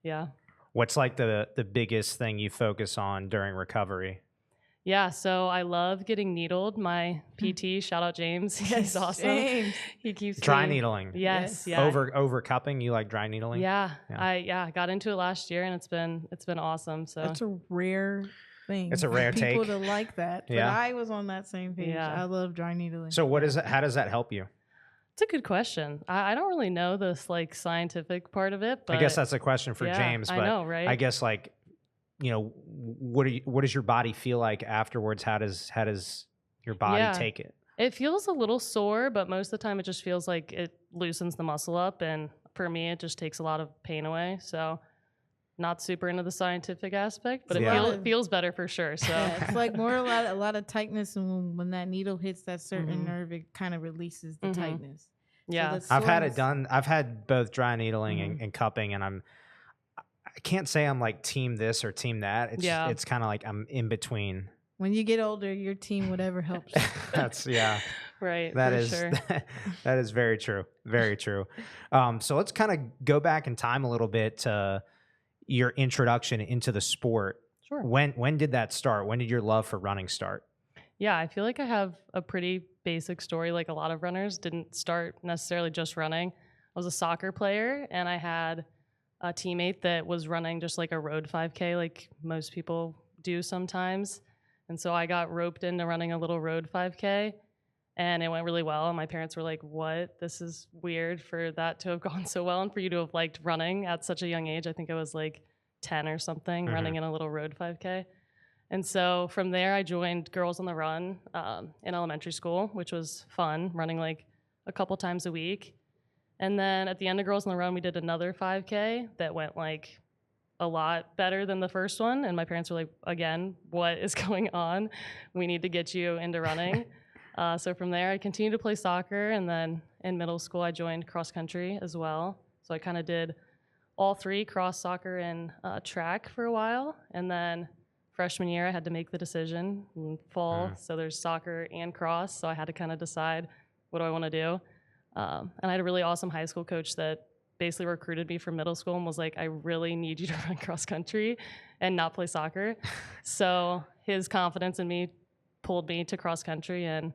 yeah. What's like the biggest thing you focus on during recovery? Yeah, so I love getting needled. My PT, shout out James, he's awesome. James. He keeps Dry me, needling. Yes, yeah. Over cupping, you like dry needling? Yeah. I got into it last year, and it's been awesome. So That's a rare thing. It's a rare for people take. to like that. But Yeah. I was on that same page. Yeah. I love dry needling. So what is it? How does that help you? it's a good question. I don't really know this like scientific part of it, but I guess that's a question for yeah, James. But I know, right? I guess like, what does your body feel like afterwards? How does your body Yeah. take it? It feels a little sore, but most of the time it just feels like it loosens the muscle up, and for me it just takes a lot of pain away. So not super into the scientific aspect, but Yeah. it feels better for sure. So Yeah, it's like more a lot of tightness, and when that needle hits that certain Mhm. nerve, it kind of releases the Mhm. tightness. yeah. the I've had it soreness- done. I've had both dry needling Mhm. and cupping, and I can't say I'm like team this or team that. It's kind of like I'm in between. When you get older, your team whatever helps. That's yeah. Right. That for is sure. that is very true. Very true. So let's kind of go back in time a little bit to your introduction into the sport. Sure. When did that start? When did your love for running start? Yeah, I feel like I have a pretty basic story. Like a lot of runners didn't start necessarily just running. I was a soccer player, and I had a teammate that was running just like a road 5K, like most people do sometimes. And so I got roped into running a little road 5K, and it went really well. And my parents were like, "What? This is weird for that to have gone so well, and for you to have liked running at such a young age." I think I was like 10 or something, running in a little road 5K. And so from there, I joined Girls on the Run in elementary school, which was fun, running like a couple times a week. And then at the end of Girls on the Run, we did another 5K that went like a lot better than the first one. And my parents were like, again, what is going on? We need to get you into running. So from there, I continued to play soccer. And then in middle school, I joined cross country as well. So I kind of did all three, cross, soccer, and track for a while. And then freshman year, I had to make the decision in fall. So there's soccer and cross. So I had to kind of decide, what do I want to do? And I had a really awesome high school coach that basically recruited me from middle school and was like, I really need you to run cross country and not play soccer. So his confidence in me pulled me to cross country, and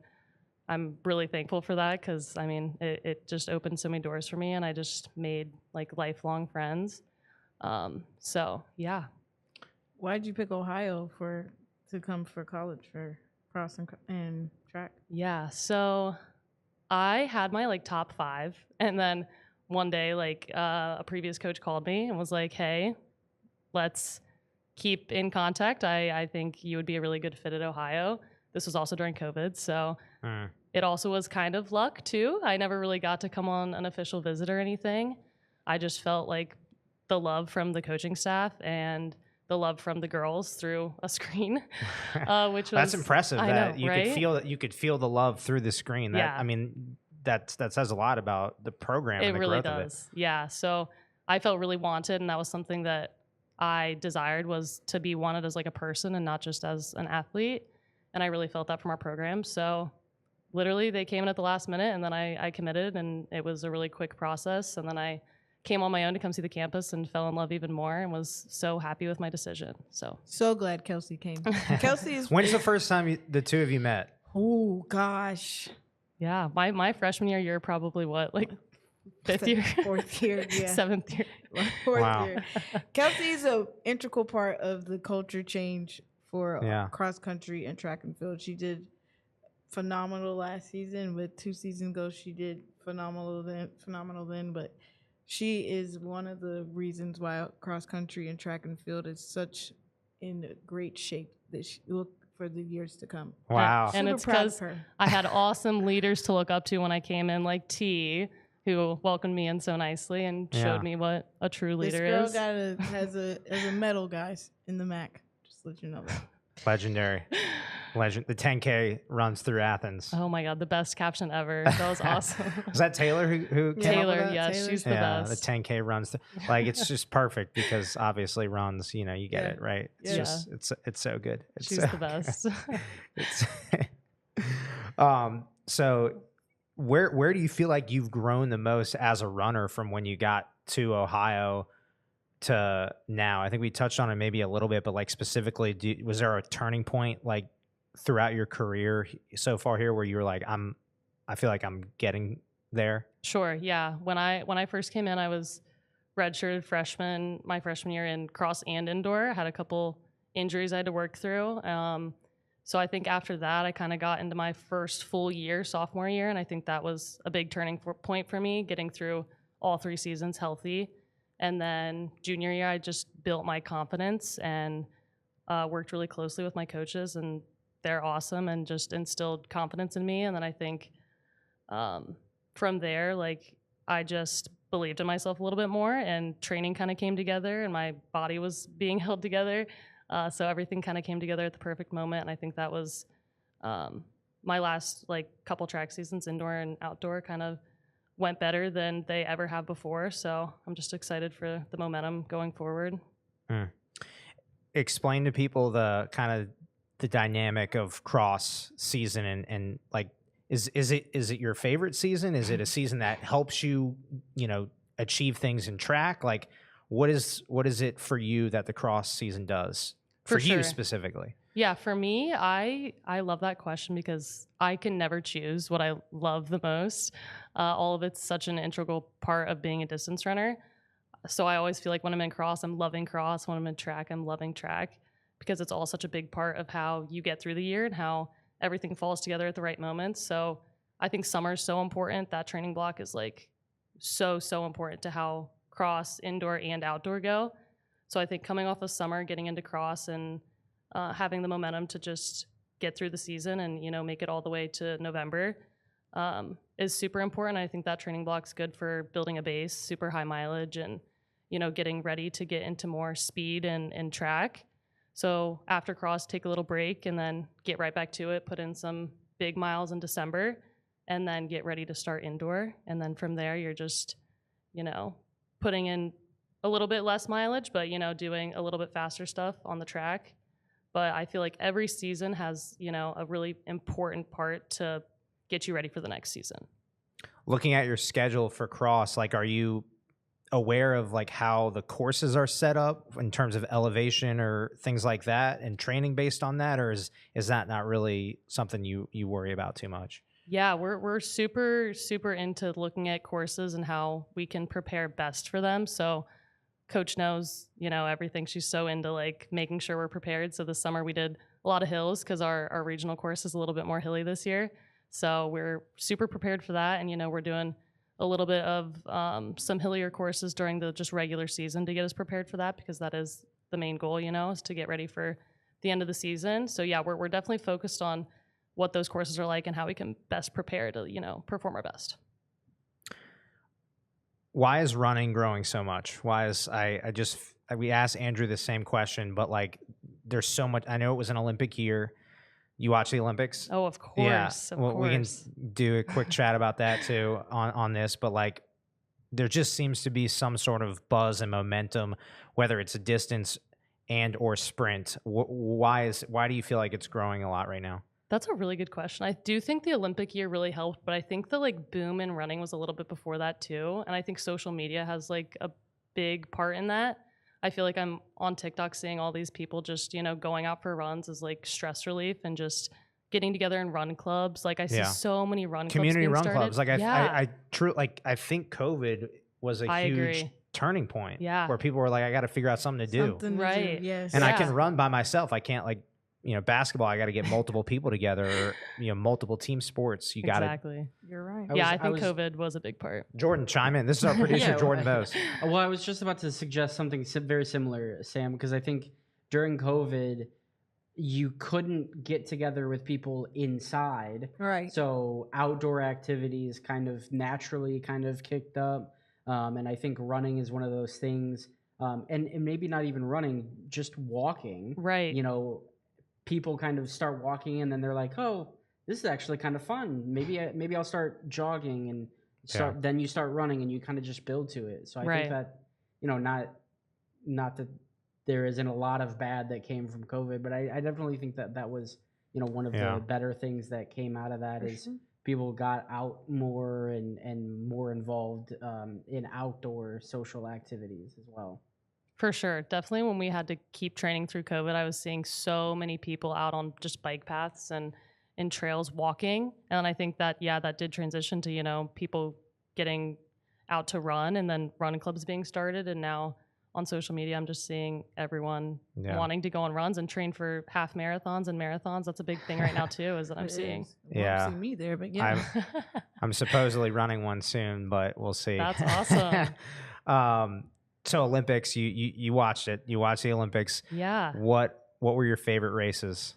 I'm really thankful for that, because I mean, it just opened so many doors for me, and I just made like lifelong friends. So yeah. Why did you pick Ohio to come for college for cross and track? Yeah, so I had my like top 5, and then one day like a previous coach called me and was like, "Hey, let's keep in contact. I think you would be a really good fit at Ohio." This was also during COVID, so it also was kind of luck too. I never really got to come on an official visit or anything. I just felt like the love from the coaching staff and the love from the girls through a screen, which was That's impressive. I That know, you right? could feel that you could feel the love through the screen. That, Yeah. I mean, that says a lot about the program. It and the really growth of it. does. Yeah. So I felt really wanted, and that was something that I desired was to be wanted as like a person and not just as an athlete. And I really felt that from our program. So literally they came in at the last minute, and then I committed, and it was a really quick process. And then I came on my own to come see the campus and fell in love even more and was so happy with my decision. So glad Kelsey came. Kelsey is. When's the first time the two of you met? Oh gosh. yeah, my freshman year probably what, like fifth year, fourth year, yeah. seventh year. Fourth Wow. year. Kelsey is an integral part of the culture change for cross country and track and field. She did phenomenal last season. With 2 seasons ago, she did phenomenal then. But she is one of the reasons why cross country and track and field is such in great shape that she look for the years to come. Wow. And Super it's proud of because her. I had awesome leaders to look up to when I came in, like T, who welcomed me in so nicely and showed me what a true This leader girl is. has a medal, guys, in the MAC. Just to let you know that. Legendary. Legend. The 10K runs through Athens. Oh my God, the best caption ever. That was awesome. Is that Taylor who came up with Taylor, that? yeah, Taylor? she's the Yeah, best. the 10K runs. Like, it's just perfect because obviously runs, you get Yeah. it, right? It's Yeah. just, it's so good. It's She's so the best. It's so where do you feel like you've grown the most as a runner from when you got to Ohio to now? I think we touched on it maybe a little bit, but like specifically, was there a turning point like throughout your career so far here where you were like, I feel like I'm getting there? Sure, yeah. When I first came in, I was redshirted freshman, my freshman year in cross and indoor. I had a couple injuries I had to work through. So I think after that, I kind of got into my first full year, sophomore year, and I think that was a big turning point for me, getting through all 3 seasons healthy. And then junior year, I just built my confidence and worked really closely with my coaches, and they're awesome and just instilled confidence in me. And then I think from there, like, I just believed in myself a little bit more, and training kind of came together, and my body was being held together. So everything kind of came together at the perfect moment, and I think that was my last like couple track seasons, indoor and outdoor, kind of went better than they ever have before. So I'm just excited for the momentum going forward. Explain to people the kind of the dynamic of cross season and like is it your favorite season? Is it a season that helps you achieve things in track? Like what is it for you that the cross season does for you sure. specifically? Yeah, for me, I love that question because I can never choose what I love the most. All of it's such an integral part of being a distance runner. So I always feel like when I'm in cross, I'm loving cross. When I'm in track, I'm loving track because it's all such a big part of how you get through the year and how everything falls together at the right moments. So I think summer is so important. That training block is like so important to how cross, indoor, and outdoor go. So I think coming off of summer, getting into cross and having the momentum to just get through the season and, make it all the way to November is super important. I think that training block's good for building a base, super high mileage, and, getting ready to get into more speed and track. So after cross, take a little break and then get right back to it, put in some big miles in December, and then get ready to start indoor. And then from there, you're just, putting in a little bit less mileage, but, doing a little bit faster stuff on the track. But I feel like every season has, a really important part to get you ready for the next season. Looking at your schedule for cross, like, are you aware of like how the courses are set up in terms of elevation or things like that and training based on that? Or is that not really something you worry about too much? Yeah, we're super into looking at courses and how we can prepare best for them. So Coach knows, everything. She's so into like making sure we're prepared. So this summer we did a lot of hills because our regional course is a little bit more hilly this year. So we're super prepared for that. And, we're doing a little bit of some hillier courses during the just regular season to get us prepared for that, because that is the main goal, is to get ready for the end of the season. So yeah, we're definitely focused on what those courses are like and how we can best prepare to, perform our best. Why is running growing so much? Why is we asked Andrew the same question, but like there's so much. I know it was an Olympic year. You watch the Olympics? Oh, of course. Yeah. Of well, course. we can do a quick chat about that too on this, but like there just seems to be some sort of buzz and momentum, whether it's a distance and or sprint. Why do you feel like it's growing a lot right now? That's a really good question. I do think the Olympic year really helped, but I think the like boom in running was a little bit before that too. And I think social media has like a big part in that. I feel like I'm on TikTok seeing all these people just, you know, going out for runs as like stress relief and just getting together in run clubs. Like I see so many run community clubs run clubs. Like I think COVID was a huge agree. turning point. Yeah. Where people were like, I got to figure out something to do. Something to Right. do, yes. And I can run by myself. I can't like, you know, basketball, I got to get multiple people together, or, you know, multiple team sports. You got to. Exactly. You're right. I think COVID was a big part. Jordan, chime in. This is our producer, Yeah, Jordan Bose. Well, I was just about to suggest something very similar, Sam, because I think during COVID, you couldn't get together with people inside. Right. So outdoor activities kind of naturally kind of kicked up. And I think running is one of those things. And maybe not even running, just walking. Right. You know, people kind of start walking and then they're like, oh, this is actually kind of fun. Maybe I'll start jogging and then you start running and you kind of just build to it. So I think that, you know, not that there isn't a lot of bad that came from COVID, but I definitely think that was, you know, one of the better things that came out of that is people got out more and more involved in outdoor social activities as well. For sure. Definitely when we had to keep training through COVID, I was seeing so many people out on just bike paths and in trails walking. And I think that, that did transition to, you know, people getting out to run and then run clubs being started. And now on social media, I'm just seeing everyone wanting to go on runs and train for half marathons and marathons. That's a big thing right now too, is that I'm seeing. Won't see me there, but yeah. I'm supposedly running one soon, but we'll see. That's awesome. So Olympics, you watched it. You watched the Olympics. Yeah. What were your favorite races?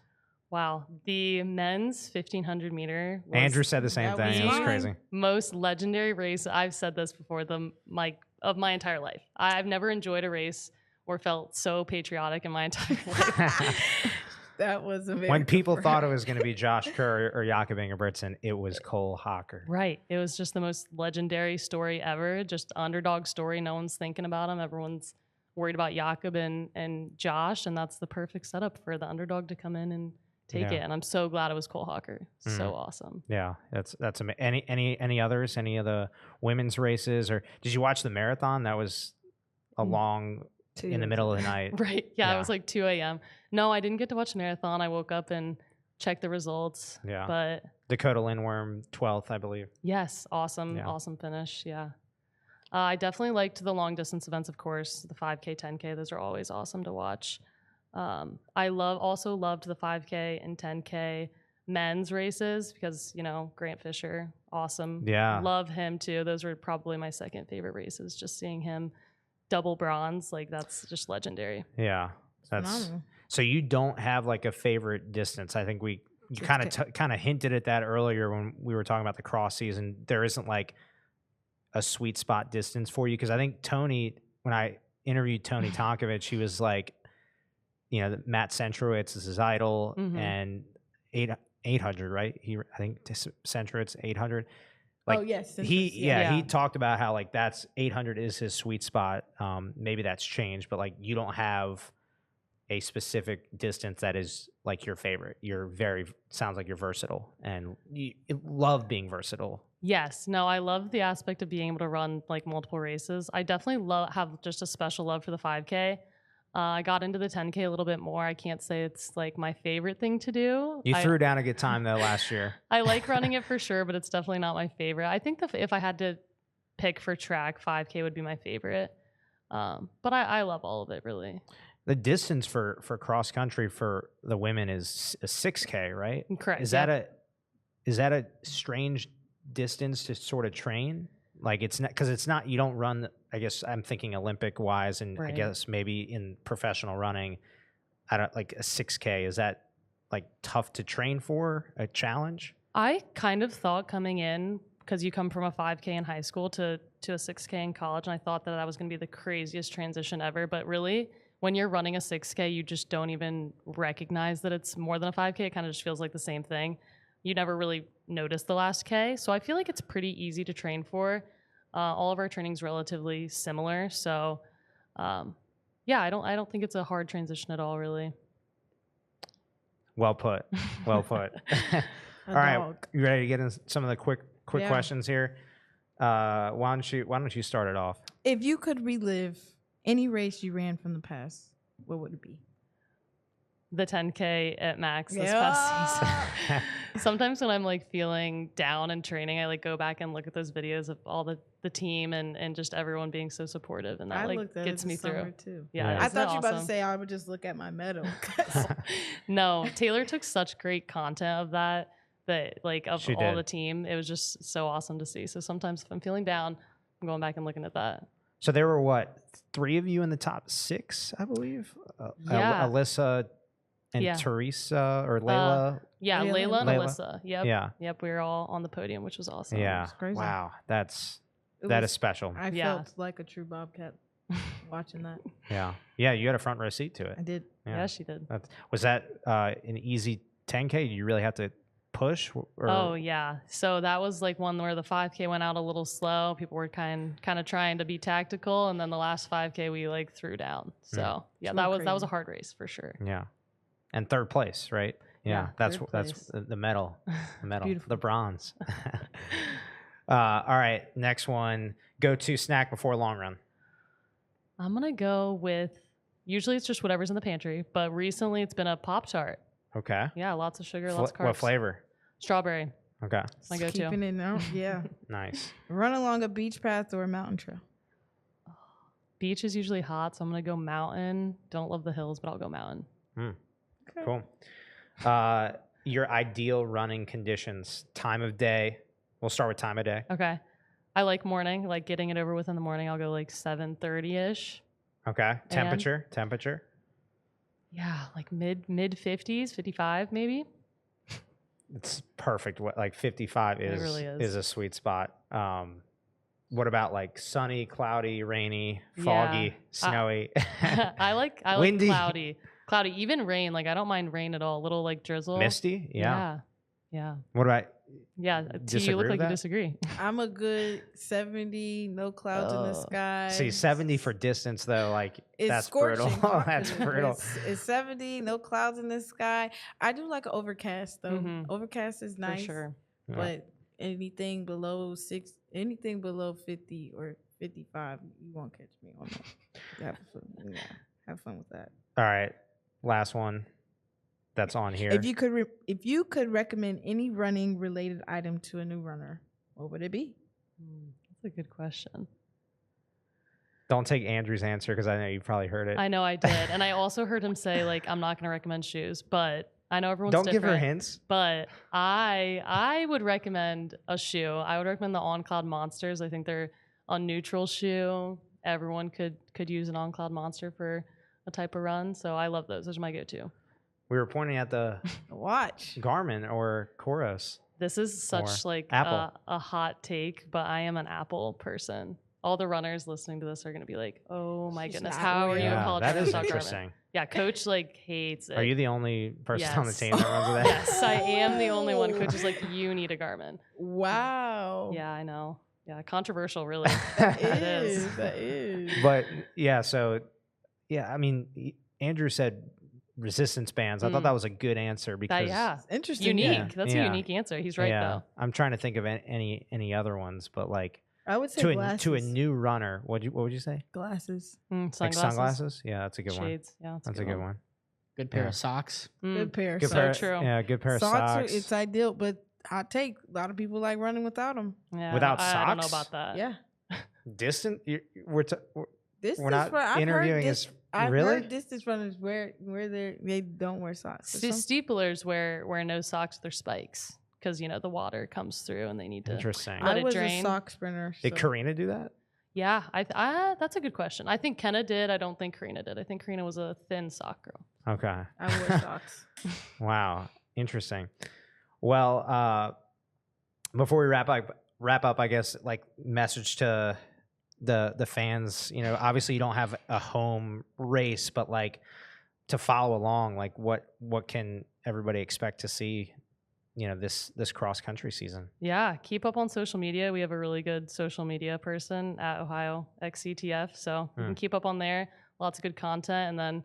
Wow. The men's 1500 meter. Andrew said the same thing. It was crazy. Most legendary race. I've said this before, of my entire life. I've never enjoyed a race or felt so patriotic in my entire life. That was amazing. When people thought it was going to be Josh Kerr or Jakob Ingebrigtsen, it was Cole Hocker. Right. It was just the most legendary story ever. Just underdog story. No one's thinking about him. Everyone's worried about Jakob and Josh, and that's the perfect setup for the underdog to come in and take it. And I'm so glad it was Cole Hocker. So awesome. Yeah, that's amazing. Any others? Any of the women's races, or did you watch the marathon? That was a long in the middle of the night. Right. Yeah, it was like 2 a.m. No, I didn't get to watch the marathon. I woke up and checked the results. Yeah. But Dakota Lindworm, 12th, I believe. Yes. Awesome. Yeah. Awesome finish. Yeah. I definitely liked the long distance events, of course. The 5K, 10K, those are always awesome to watch. I also loved the 5K and 10K men's races because, you know, Grant Fisher, awesome. Yeah. Love him too. Those were probably my second favorite races. Just seeing him double bronze, like that's just legendary. Yeah. That's so you don't have like a favorite distance. I think you kind of hinted at that earlier when we were talking about the cross season. There isn't like a sweet spot distance for you, because I think Tony, when I interviewed Tony Tonkovich, he was like, you know, Matt Centrowitz is his idol, and 800, right? I think Centrowitz 800. Like, yes. He talked about how like that's 800 is his sweet spot. Maybe that's changed, but like you don't have a specific distance that is like your favorite. Sounds like you're versatile and you love being versatile. Yes. No, I love the aspect of being able to run like multiple races. I definitely have just a special love for the 5K. I got into the 10K a little bit more. I can't say it's like my favorite thing to do. You threw down a good time though last year. I like running it for sure, but it's definitely not my favorite. I think if I had to pick for track, 5K would be my favorite. But I love all of it, really. The distance for cross country for the women is a 6K, right? Correct. Is that a strange distance to sort of train? Like it's not, because it's not, you don't run, I guess I'm thinking Olympic wise, and I guess maybe in professional running, like a 6K, is that like tough to train for, a challenge? I kind of thought coming in, because you come from a 5K in high school to a 6K in college, and I thought that was going to be the craziest transition ever. But really, when you're running a 6K, you just don't even recognize that it's more than a 5K. It kind of just feels like the same thing. You never really notice the last K. So I feel like it's pretty easy to train for. All of our training's relatively similar, so yeah, I don't think it's a hard transition at all, really. Well put. Well put. All right, you ready to get into some of the quick questions here? Why don't you start it off? If you could relive any race you ran from the past, what would it be? The 10K at Max this past season. Sometimes when I'm like feeling down in training, I like go back and look at those videos of all the team and just everyone being so supportive, and that like gets me through. Too. Yeah, I thought you were about to say I would just look at my medal. No, Taylor took such great content of that like of She all did. the team. It was just so awesome to see. So sometimes if I'm feeling down, I'm going back and looking at that. So there were what, 3 of you in the top 6, I believe. Yeah. Alyssa and Yeah. Teresa or Layla. Yeah, Layla Layla and Layla. Alyssa. Yep. Yeah. Yep. We were all on the podium, which was awesome. Yeah. crazy. Wow. That It is was- special. I Yeah. felt like a true Bobcat watching that. Yeah. Yeah. You had a front row seat to it. I did. Yeah, she did. Was that an easy 10K? Did you really have to push? Or? Oh yeah. So that was like one where the 5K went out a little slow. People were kind of trying to be tactical, and then the last 5K we like threw down. So yeah, It's that real was a crazy. hard race for sure. Yeah. And 3rd place, right? Yeah. Yeah, that's third that's place. the medal. The medal. Beautiful. The bronze. All right. Next one. Go-to snack before long run. I'm gonna go with, usually it's just whatever's in the pantry, but recently it's been a Pop-Tart. Okay. Yeah, lots of sugar, lots of carbs. What flavor? Strawberry. Okay. My go-to. Keeping it out. Yeah. Nice. Run along a beach path or a mountain trail. Beach is usually hot, so I'm gonna go mountain. Don't love the hills, but I'll go mountain. Okay. Cool. Your ideal running conditions, time of day. We'll start with time of day. Okay. I like morning, like getting it over with in the morning. I'll go like 7:30ish. Okay. Temperature. Yeah, like mid 50s, 55 maybe. It's perfect. Like 55 It really is. a sweet spot. What about like sunny, cloudy, rainy, foggy, Yeah. snowy? I like Windy. cloudy, even rain. Like I don't mind rain at all. A little like drizzle. Misty? Yeah. Yeah. What about Yeah. To you Disagree look with like that? you disagree. I'm a good 70, no clouds in the sky. see 70 for distance though? Like It's that's scorching. brutal. That's It's- brutal. It's 70, no clouds in the sky. I do like an overcast though. Mhm. Overcast is nice. For sure. Yeah. But anything below 50 or 55, you won't catch me on that. Have fun with that. All right. Last one. That's on here. If you could recommend any running related item to a new runner, what would it be? That's a good question. Don't take Andrew's answer because I know you probably heard it. I know I did. And I also heard him say, like, I'm not going to recommend shoes, but I know everyone's Don't different. give her hints. But I would recommend a shoe. I would recommend the On Cloud Monsters. I think they're a neutral shoe. Everyone could use an On Cloud Monster for a type of run. So I love those. Those are my go-to. We were pointing at the Watch. Garmin or Coros. This is such Or like Apple. a hot take, but I am an Apple person. All the runners listening to this are going to be like, "Oh my She's goodness, not how are real." you Yeah, apologizing that is about Garmin?" interesting. Yeah, coach like hates it. Are you the only person on the Yes. team that runs with that? Yes, I am the only one. Coach is like, "You need a Garmin." Wow. Yeah, I know. Yeah, controversial, really. That It is. is. That is. But yeah, so yeah, I mean, Andrew said resistance bands. I thought Mm. that was a good answer because Yeah, Interesting. unique. Yeah. That's Yeah. a unique answer. He's right yeah, though. I'm trying to think of any other ones, but like I would say to glasses. a new runner, what would you say? Glasses. Sunglasses, Like sunglasses? Yeah, that's a good one. shades. Yeah, That's a good one. Good pair Yeah. of socks. Good pair. Good So pair. true. Yeah, good pair of Socks. socks. It's ideal, but hot take. A lot of people like running without them. Yeah, Without I don't know socks? about that. Yeah. Distant. This We're is not what I've interviewing heard. as I've really. heard distance runners where they don't wear socks. or something. Steeplers wear no socks with their spikes because the water comes through and they need to. Interesting. Let I it was drain. a sock sprinter. Did so- Karina do that? Yeah, that's a good question. I think Kenna did. I don't think Karina did. I think Karina was a thin sock girl. Okay. I wore socks. Wow. Interesting. Well, before we wrap up, I guess like message to the fans. Obviously you don't have a home race, but like to follow along, like what can everybody expect to see this cross country season. Yeah, keep up on social media. We have a really good social media person at Ohio XCTF, so you can keep up on there. Lots of good content, and then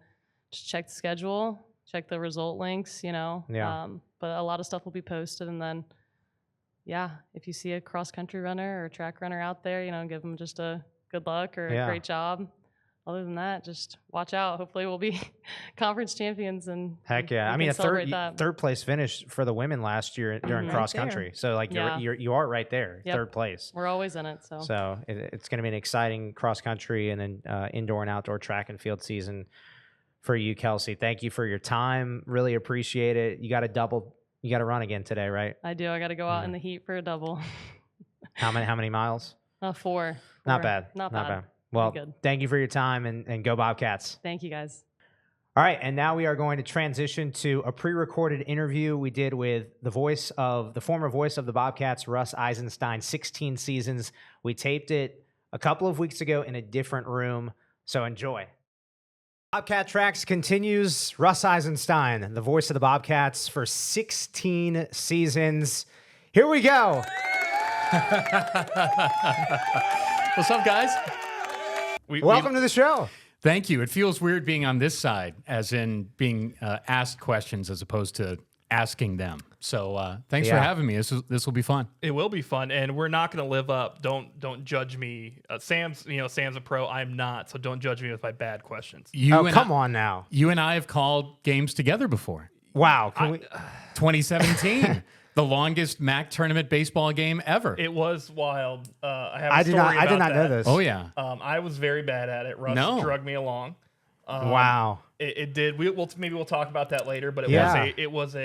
just check the schedule, check the result links. Yeah. But a lot of stuff will be posted, and then if you see a cross country runner or track runner out there, give them just a good luck or a great job. Other than that, just watch out. Hopefully we'll be conference champions. And heck yeah. I mean, a third place finish for the women last year during cross country. So like you are right there, third place. We're always in it. So it's going to be an exciting cross country and then indoor and outdoor track and field season for you, Kelsey. Thank you for your time. Really appreciate it. You got to run again today, right? I do. I got to go out in the heat for a double. How many miles? 4. Not bad. Not bad. Well, thank you for your time and go Bobcats. Thank you, guys. All right, and now we are going to transition to a pre-recorded interview we did with the former voice of the Bobcats, Russ Eisenstein, 16 seasons. We taped it a couple of weeks ago in a different room, so enjoy. Bobcat Tracks continues. Russ Eisenstein, the voice of the Bobcats for 16 seasons. Here we go. What's up, guys? Welcome to the show. Thank you. It feels weird being on this side, as in being asked questions as opposed to asking them. So thanks for having me. This will be fun. It will be fun, and we're not going to live up. Don't judge me. Sam's a pro. I'm not, so don't judge me with my bad questions. Come on now. You and I have called games together before. Wow. 2017. The longest MAC tournament baseball game ever. It was wild. I did not know this. Oh yeah. I was very bad at it. Russ drug me along. Wow. It did. Maybe we'll talk about that later. But it was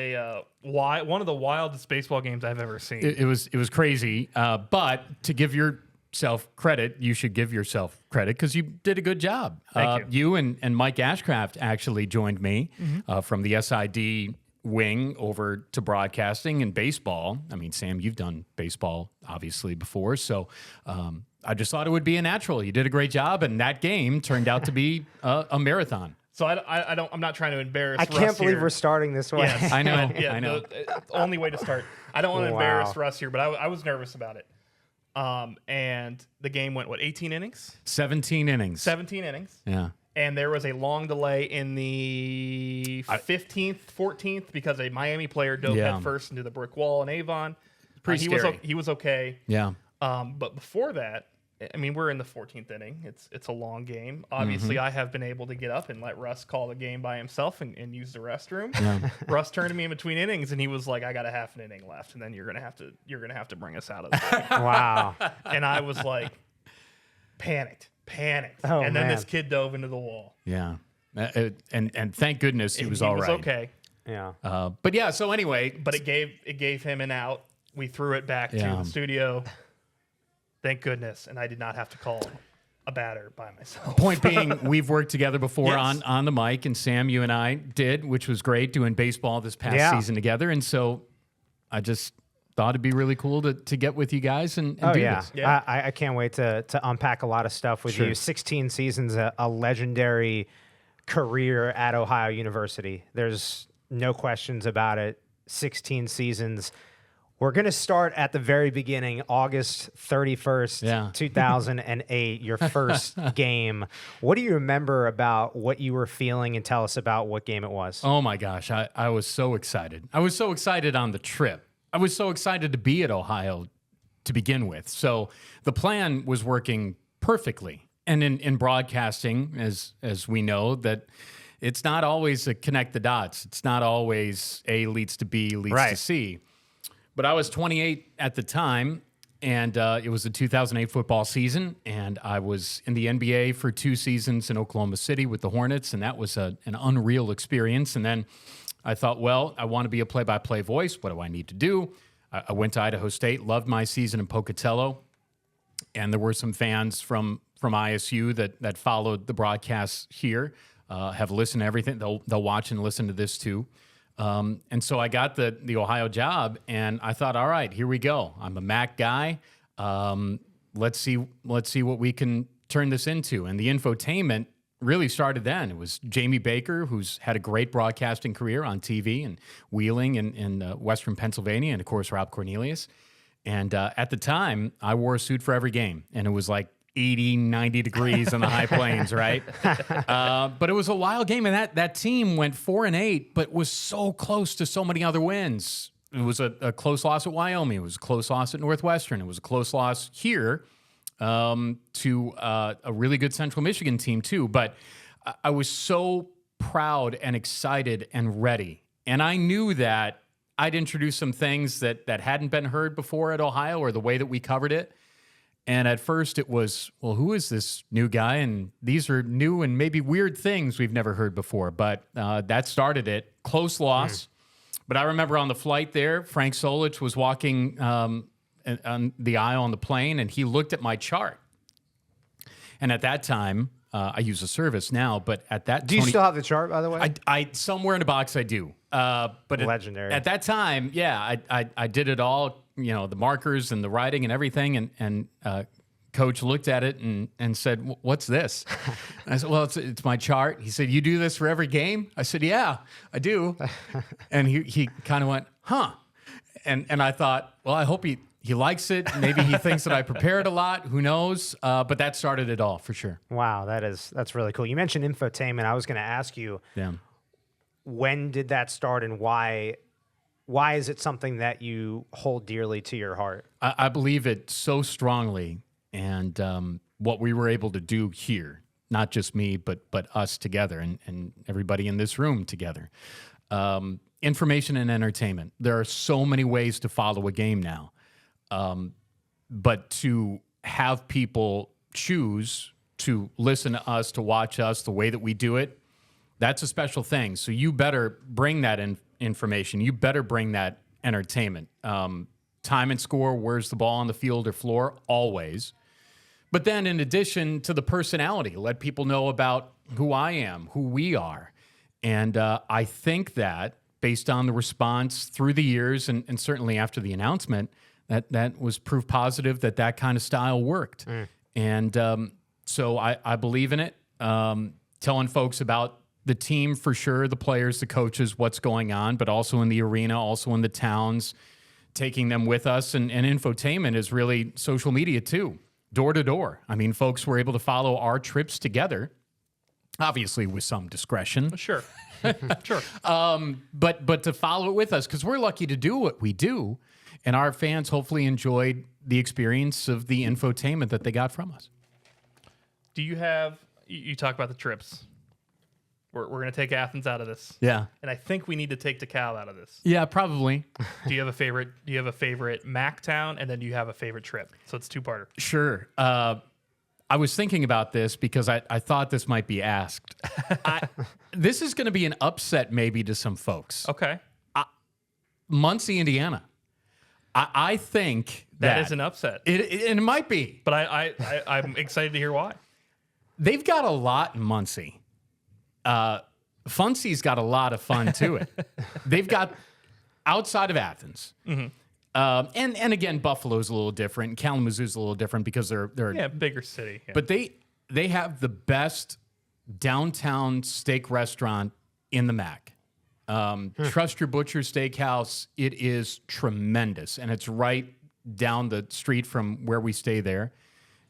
one of the wildest baseball games I've ever seen. It was crazy. But to give yourself credit, you should give yourself credit because you did a good job. Thank you and Mike Ashcraft actually joined me from the SID wing over to broadcasting and baseball. I mean, Sam, you've done baseball obviously before, so I just thought it would be a natural. You did a great job, and that game turned out to be a marathon. So I'm not trying to embarrass. I can't believe we're starting this way. Yes. I know. I know. The only way to start. I don't want to embarrass Russ here, but I was nervous about it. And the game went 18 innings? 17 innings. 17 innings. Yeah. And there was a long delay in the 15th, 14th because a Miami player dove head first into the brick wall in Avon. Pretty scary. He was okay. Yeah. But before that, I mean, we're in the 14th inning. It's a long game. Obviously, I have been able to get up and let Russ call the game by himself and use the restroom. Yeah. Russ turned to me in between innings, and he was like, "I got a half an inning left, and then you're gonna have to bring us out of this." Wow. And I was like, panicked. Oh, and then man. this kid dove into the wall. Yeah. And thank goodness he was all right. He was okay. Yeah. But yeah, so anyway. But it gave him an out. We threw it back to the studio. Thank goodness. And I did not have to call a batter by myself. Point being, we've worked together before Yes. on the mic, and Sam, you and I did, which was great, doing baseball this past season together. And so I just thought it'd be really cool to get with you guys and do this. Yeah. I can't wait to unpack a lot of stuff with you. 16 seasons, a legendary career at Ohio University. There's no questions about it. 16 seasons. We're going to start at the very beginning, August 31st, 2008, your first game. What do you remember about what you were feeling, and tell us about what game it was? Oh my gosh, I was so excited. I was so excited on the trip. I was so excited to be at Ohio to begin with. So the plan was working perfectly. And in broadcasting, as we know, that it's not always a connect the dots. It's not always A leads to B leads to C. But I was 28 at the time, and it was the 2008 football season, and I was in the NBA for 2 seasons in Oklahoma City with the Hornets, and that was an unreal experience. And then I thought, well, I want to be a play-by-play voice. What do I need to do? I went to Idaho State, loved my season in Pocatello, and there were some fans from ISU that followed the broadcasts here, have listened to everything. They'll watch and listen to this too. And so I got the Ohio job, and I thought, all right, here we go. I'm a MAC guy. Let's see what we can turn this into. And the infotainment really started then. It was Jamie Baker, who's had a great broadcasting career on TV and Wheeling in Western Pennsylvania, and of course, Rob Cornelius. And at the time, I wore a suit for every game, and it was like 80, 90 degrees in the high plains, right? But it was a wild game, and that team went 4-8, but was so close to so many other wins. It was a close loss at Wyoming. It was a close loss at Northwestern. It was a close loss here to a really good Central Michigan team too. But I was so proud and excited and ready. And I knew that I'd introduce some things that hadn't been heard before at Ohio, or the way that we covered it. And at first it was, well, who is this new guy? And these are new and maybe weird things we've never heard before. But that started it. Close loss. But I remember on the flight there, Frank Solich was walking on the aisle on the plane, and he looked at my chart. And at that time, I use a service now, but at that Do you still have the chart, by the way? I somewhere in a box I do. But legendary. At that time, yeah, I did it all, the markers and the writing and everything, and Coach looked at it and said, "What's this?" And I said, "Well, it's my chart." He said, "You do this for every game?" I said, "Yeah, I do." And he kind of went, "Huh?" And I thought, well, I hope he likes it. Maybe he thinks that I prepared a lot. Who knows? But that started it all for sure. Wow, that's really cool. You mentioned infotainment. I was going to ask you, when did that start, and why is it something that you hold dearly to your heart? I believe it so strongly. And what we were able to do here, not just me, but us together and everybody in this room together. Information and entertainment. There are so many ways to follow a game now. But to have people choose to listen to us, to watch us the way that we do it, that's a special thing. So you better bring that information. You better bring that entertainment. Time and score, where's the ball on the field or floor? Always. But then in addition to the personality, let people know about who I am, who we are. And I think that based on the response through the years and certainly after the announcement, that was proof positive that kind of style worked. And so I believe in it. Telling folks about the team for sure, the players, the coaches, what's going on, but also in the arena, also in the towns, taking them with us. And infotainment is really social media too. Door to door. I mean, folks were able to follow our trips together, obviously with some discretion. Sure. Sure. But to follow it with us, because we're lucky to do what we do, and our fans hopefully enjoyed the experience of the infotainment that they got from us. Do you have, you talk about the trips. We're going to take Athens out of this. Yeah. And I think we need to take DeKalb out of this. Yeah, probably. Do you have a favorite MAC town, and then do you have a favorite trip? So it's two-parter. Sure. I was thinking about this because I thought this might be asked. This is going to be an upset maybe to some folks. Okay. Muncie, Indiana. I think that is an upset. It might be. But I'm excited to hear why. They've got a lot in Muncie. Funcie's got a lot of fun to it. They've got, outside of Athens, and again, Buffalo's a little different. Kalamazoo's a little different because they're bigger city. Yeah. But they have the best downtown steak restaurant in the MAC. Trust Your Butcher Steakhouse. It is tremendous, and it's right down the street from where we stay there.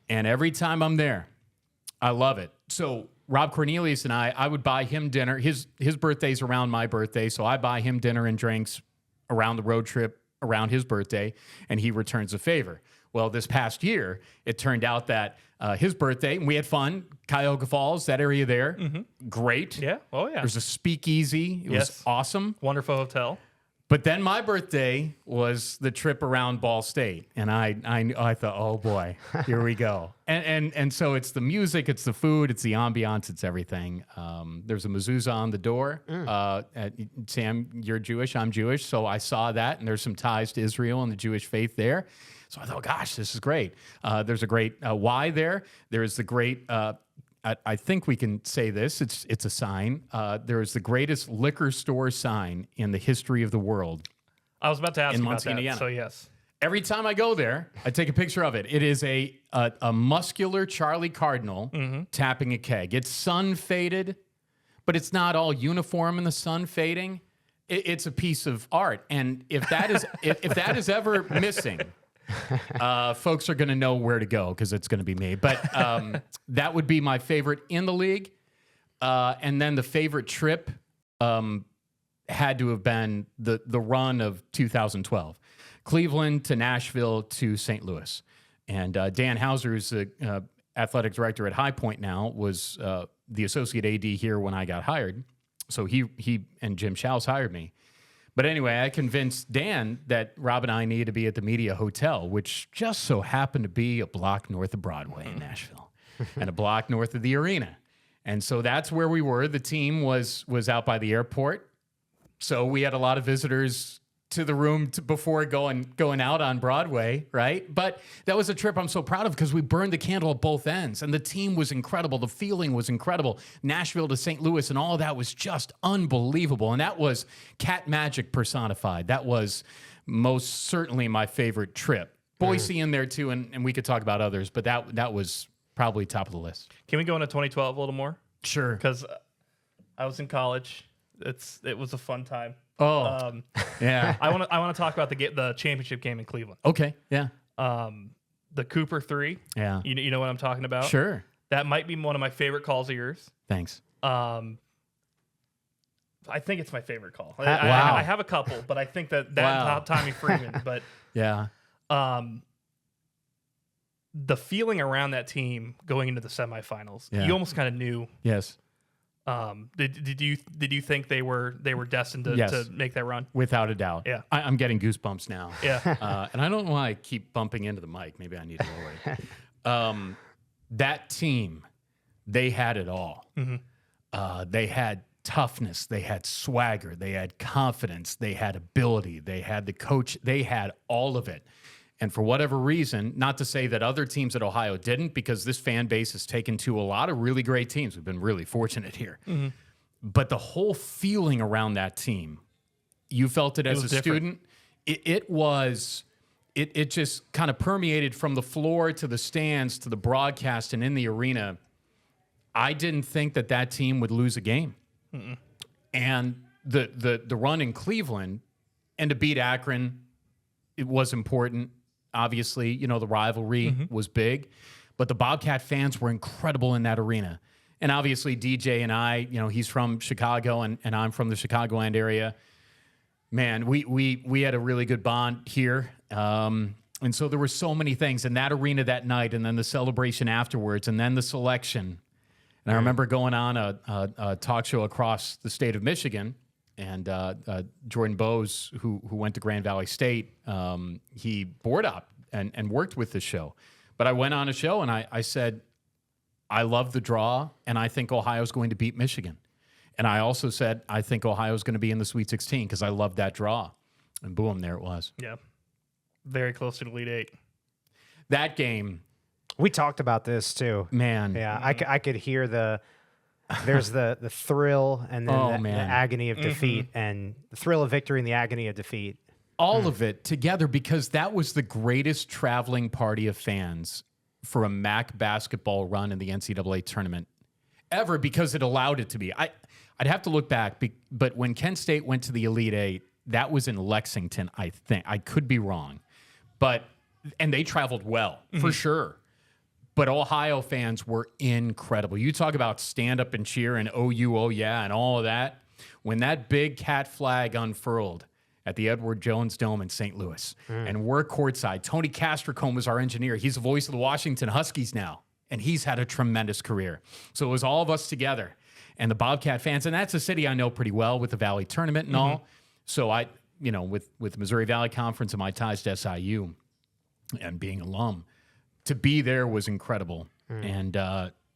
And every time I'm there, I love it. So Rob Cornelius and I would buy him dinner. His birthday's around my birthday, so I buy him dinner and drinks around the road trip around his birthday, and he returns a favor. Well, this past year, it turned out that his birthday, and we had fun, Cuyahoga Falls, that area there, great. Yeah, oh yeah. There's a speakeasy. It was awesome. Wonderful hotel. But then my birthday was the trip around Ball State, and I thought, oh boy, here we go. And so it's the music, it's the food, it's the ambiance, it's everything. There's a mezuzah on the door. Sam, you're Jewish, I'm Jewish, so I saw that, and there's some ties to Israel and the Jewish faith there. So I thought, gosh, this is great. There's a great Y there. There's the great. I think we can say this. It's a sign. There is the greatest liquor store sign in the history of the world. I was about to ask in you about Muncie, that. Indiana. So yes. Every time I go there, I take a picture of it. It is a muscular Charlie Cardinal tapping a keg. It's sun faded, but it's not all uniform in the sun fading. It's a piece of art, and if that is if that is ever missing, folks are going to know where to go because it's going to be me. But that would be my favorite in the league, and then the favorite trip had to have been the run of 2012. Cleveland to Nashville to St. Louis. And Dan Hauser, who's the athletic director at High Point now, was the associate AD here when I got hired. So he and Jim Schaus hired me. But anyway, I convinced Dan that Rob and I needed to be at the Media Hotel, which just so happened to be a block north of Broadway in Nashville and a block north of the arena. And so that's where we were. The team was out by the airport. So we had a lot of visitors to the room before going out on Broadway, right? But that was a trip I'm so proud of because we burned the candle at both ends, and the team was incredible. The feeling was incredible. Nashville to St. Louis and all of that was just unbelievable, and that was Cat Magic personified. That was most certainly my favorite trip. Boise in there too, and we could talk about others, but that was probably top of the list. Can we go into 2012 a little more? Sure. Because I was in college. It was a fun time. Oh, yeah. I want to talk about the championship game in Cleveland. Okay, yeah. The Cooper 3. Yeah. You know what I'm talking about? Sure. That might be one of my favorite calls of yours. Thanks. I think it's my favorite call. Wow. I have a couple, but I think that top Tommy Freeman. But yeah. The feeling around that team going into the semifinals, you almost kind of knew. Yes. Did you think they were destined to make that run? Without a doubt. Yeah. I'm getting goosebumps now. Yeah. And I don't know why I keep bumping into the mic. Maybe I need to lower it. That team, they had it all. They had toughness. They had swagger. They had confidence. They had ability. They had the coach. They had all of it. And for whatever reason, not to say that other teams at Ohio didn't, because this fan base has taken to a lot of really great teams. We've been really fortunate here. But the whole feeling around that team, you felt it as a student. It just kind of permeated from the floor to the stands to the broadcast and in the arena. I didn't think that team would lose a game. And the run in Cleveland and to beat Akron, it was important. Obviously, the rivalry was big, but the Bobcat fans were incredible in that arena. And obviously DJ and I, he's from Chicago and I'm from the Chicagoland area. Man, we had a really good bond here. And so there were so many things in that arena that night, and then the celebration afterwards, and then the selection. And I remember going on a talk show across the state of Michigan. And Jordan Bowes, who went to Grand Valley State, he board up and worked with the show. But I went on a show and I said, I love the draw, and I think Ohio's going to beat Michigan. And I also said, I think Ohio's going to be in the Sweet 16 because I love that draw. And boom, there it was. Yeah. Very close to the Elite Eight. That game. We talked about this too. Man. Yeah, I could hear there's the thrill and then the agony of defeat, and the thrill of victory and the agony of defeat. All of it together, because that was the greatest traveling party of fans for a MAC basketball run in the NCAA tournament ever, because it allowed it to be. I'd have to look back, but when Kent State went to the Elite Eight, that was in Lexington, I think. I could be wrong. And they traveled well, for sure. But Ohio fans were incredible. You talk about stand up and cheer and OU, oh yeah, and all of that. When that big cat flag unfurled at the Edward Jones Dome in St. Louis, and we're courtside. Tony Castricombe was our engineer. He's the voice of the Washington Huskies now, and he's had a tremendous career. So it was all of us together, and the Bobcat fans, and that's a city I know pretty well with the Valley Tournament and all. So I, with the Missouri Valley Conference and my ties to SIU and being alum, to be there was incredible. And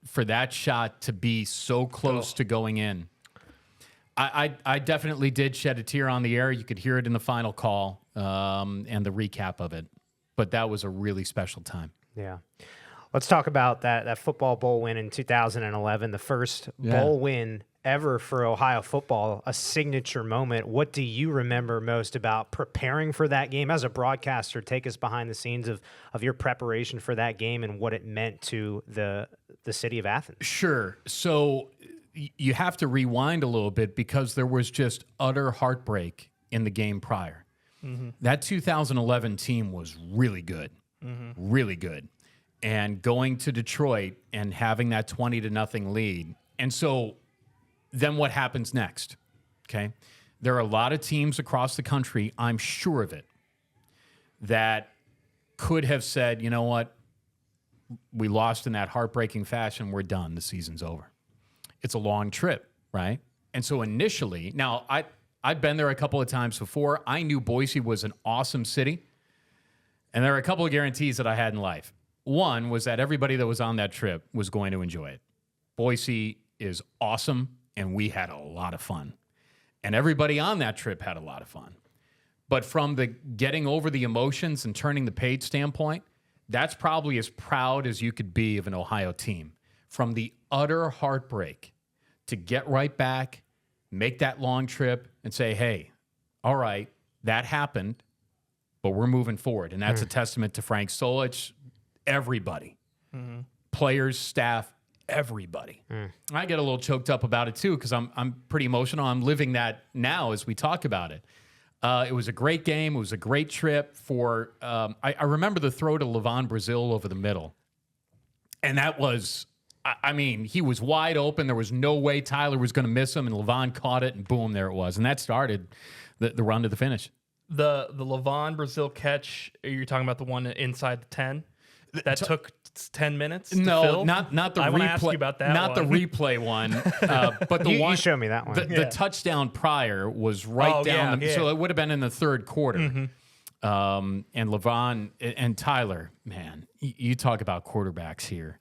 for that shot to be so close to going in, I definitely did shed a tear on the air. You could hear it in the final call and the recap of it. But that was a really special time. Yeah. Let's talk about that football bowl win in 2011, the first bowl win ever for Ohio football, a signature moment. What do you remember most about preparing for that game as a broadcaster? Take us behind the scenes of your preparation for that game and what it meant to the city of Athens. Sure. So you have to rewind a little bit because there was just utter heartbreak in the game prior. That 2011 team was really good, really good. And going to Detroit and having that 20-0 lead. And so then what happens next? Okay. There are a lot of teams across the country, I'm sure of it, that could have said, you know what? We lost in that heartbreaking fashion. We're done. The season's over. It's a long trip, right? And so initially, now I've been there a couple of times before. I knew Boise was an awesome city. And there are a couple of guarantees that I had in life. One was that everybody that was on that trip was going to enjoy it. Boise is awesome, and we had a lot of fun. And everybody on that trip had a lot of fun. But from the getting over the emotions and turning the page standpoint, that's probably as proud as you could be of an Ohio team. From the utter heartbreak to get right back, make that long trip, and say, hey, all right, that happened, but we're moving forward. And that's a testament to Frank Solich, everybody, players, staff, everybody. I get a little choked up about it too because I'm pretty emotional. I'm living that now as we talk about it. It was a great game. It was a great trip for. I remember the throw to Levon Brazil over the middle, and that was. I mean, he was wide open. There was no way Tyler was going to miss him, and Levon caught it, and boom, there it was, and that started the run to the finish. The Levon Brazil catch. You're talking about the one inside the 10 that took 10 minutes. To fill? not the I replay. want to ask you about that. Not one. the replay one, but the one. You show me that one. The touchdown prior was right down. So it would have been in the third quarter. And Levon and Tyler, man, you talk about quarterbacks here.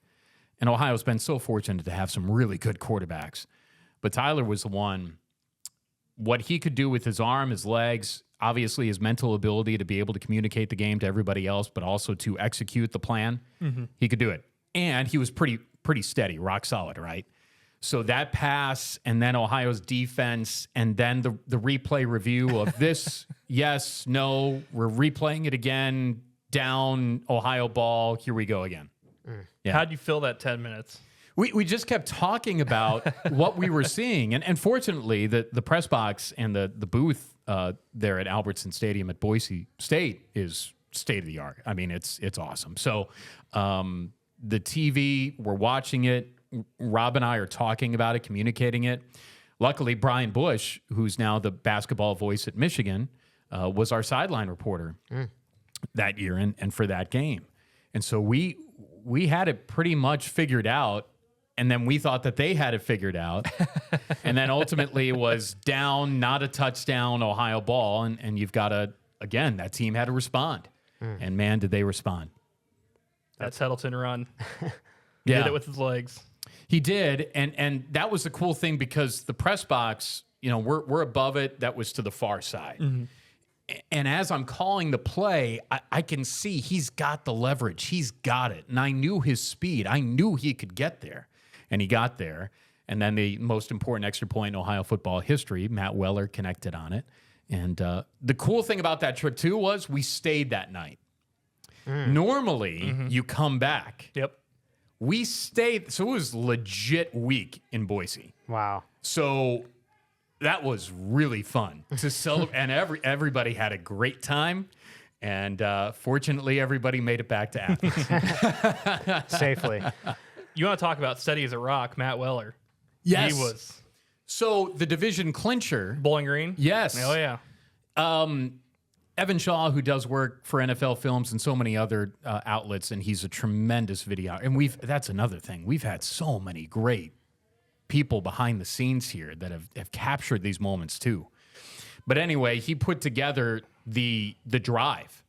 And Ohio's been so fortunate to have some really good quarterbacks. But Tyler was the one, what he could do with his arm, his legs, obviously his mental ability to be able to communicate the game to everybody else, but also to execute the plan, he could do it. And he was pretty steady, rock solid, right? So that pass and then Ohio's defense and then the replay review of this, yes, no, we're replaying it again, down, Ohio ball, here we go again. Yeah. How'd you fill that 10 minutes? We just kept talking about what we were seeing. And fortunately, the press box and the booth there at Albertson Stadium at Boise State is state of the art. I mean, it's awesome. So the TV, we're watching it. Rob and I are talking about it, communicating it. Luckily, Brian Bush, who's now the basketball voice at Michigan, was our sideline reporter that year and for that game. And so we had it pretty much figured out, and then we thought that they had it figured out. And then ultimately it was down, not a touchdown, Ohio ball, and you've got to, again, that team had to respond. And man, did they respond. That Settleton run. Yeah. Did it with his legs. He did, and that was the cool thing because the press box, we're above it. That was to the far side. And as I'm calling the play, I can see he's got the leverage. He's got it. And I knew his speed. I knew he could get there. And he got there. And then the most important extra point in Ohio football history, Matt Weller connected on it. And the cool thing about that trip, too, was we stayed that night. Normally, you come back. Yep. We stayed. So it was legit week in Boise. Wow. So that was really fun to celebrate, and everybody had a great time. And fortunately, everybody made it back to Athens safely. You want to talk about steady as a rock, Matt Weller? Yes, he was. So the division clincher, Bowling Green. Yes. Oh yeah. Evan Shaw, who does work for NFL Films and so many other outlets, and he's a tremendous video. And that's another thing. We've had so many great people behind the scenes here that have captured these moments too. But anyway, he put together the drive,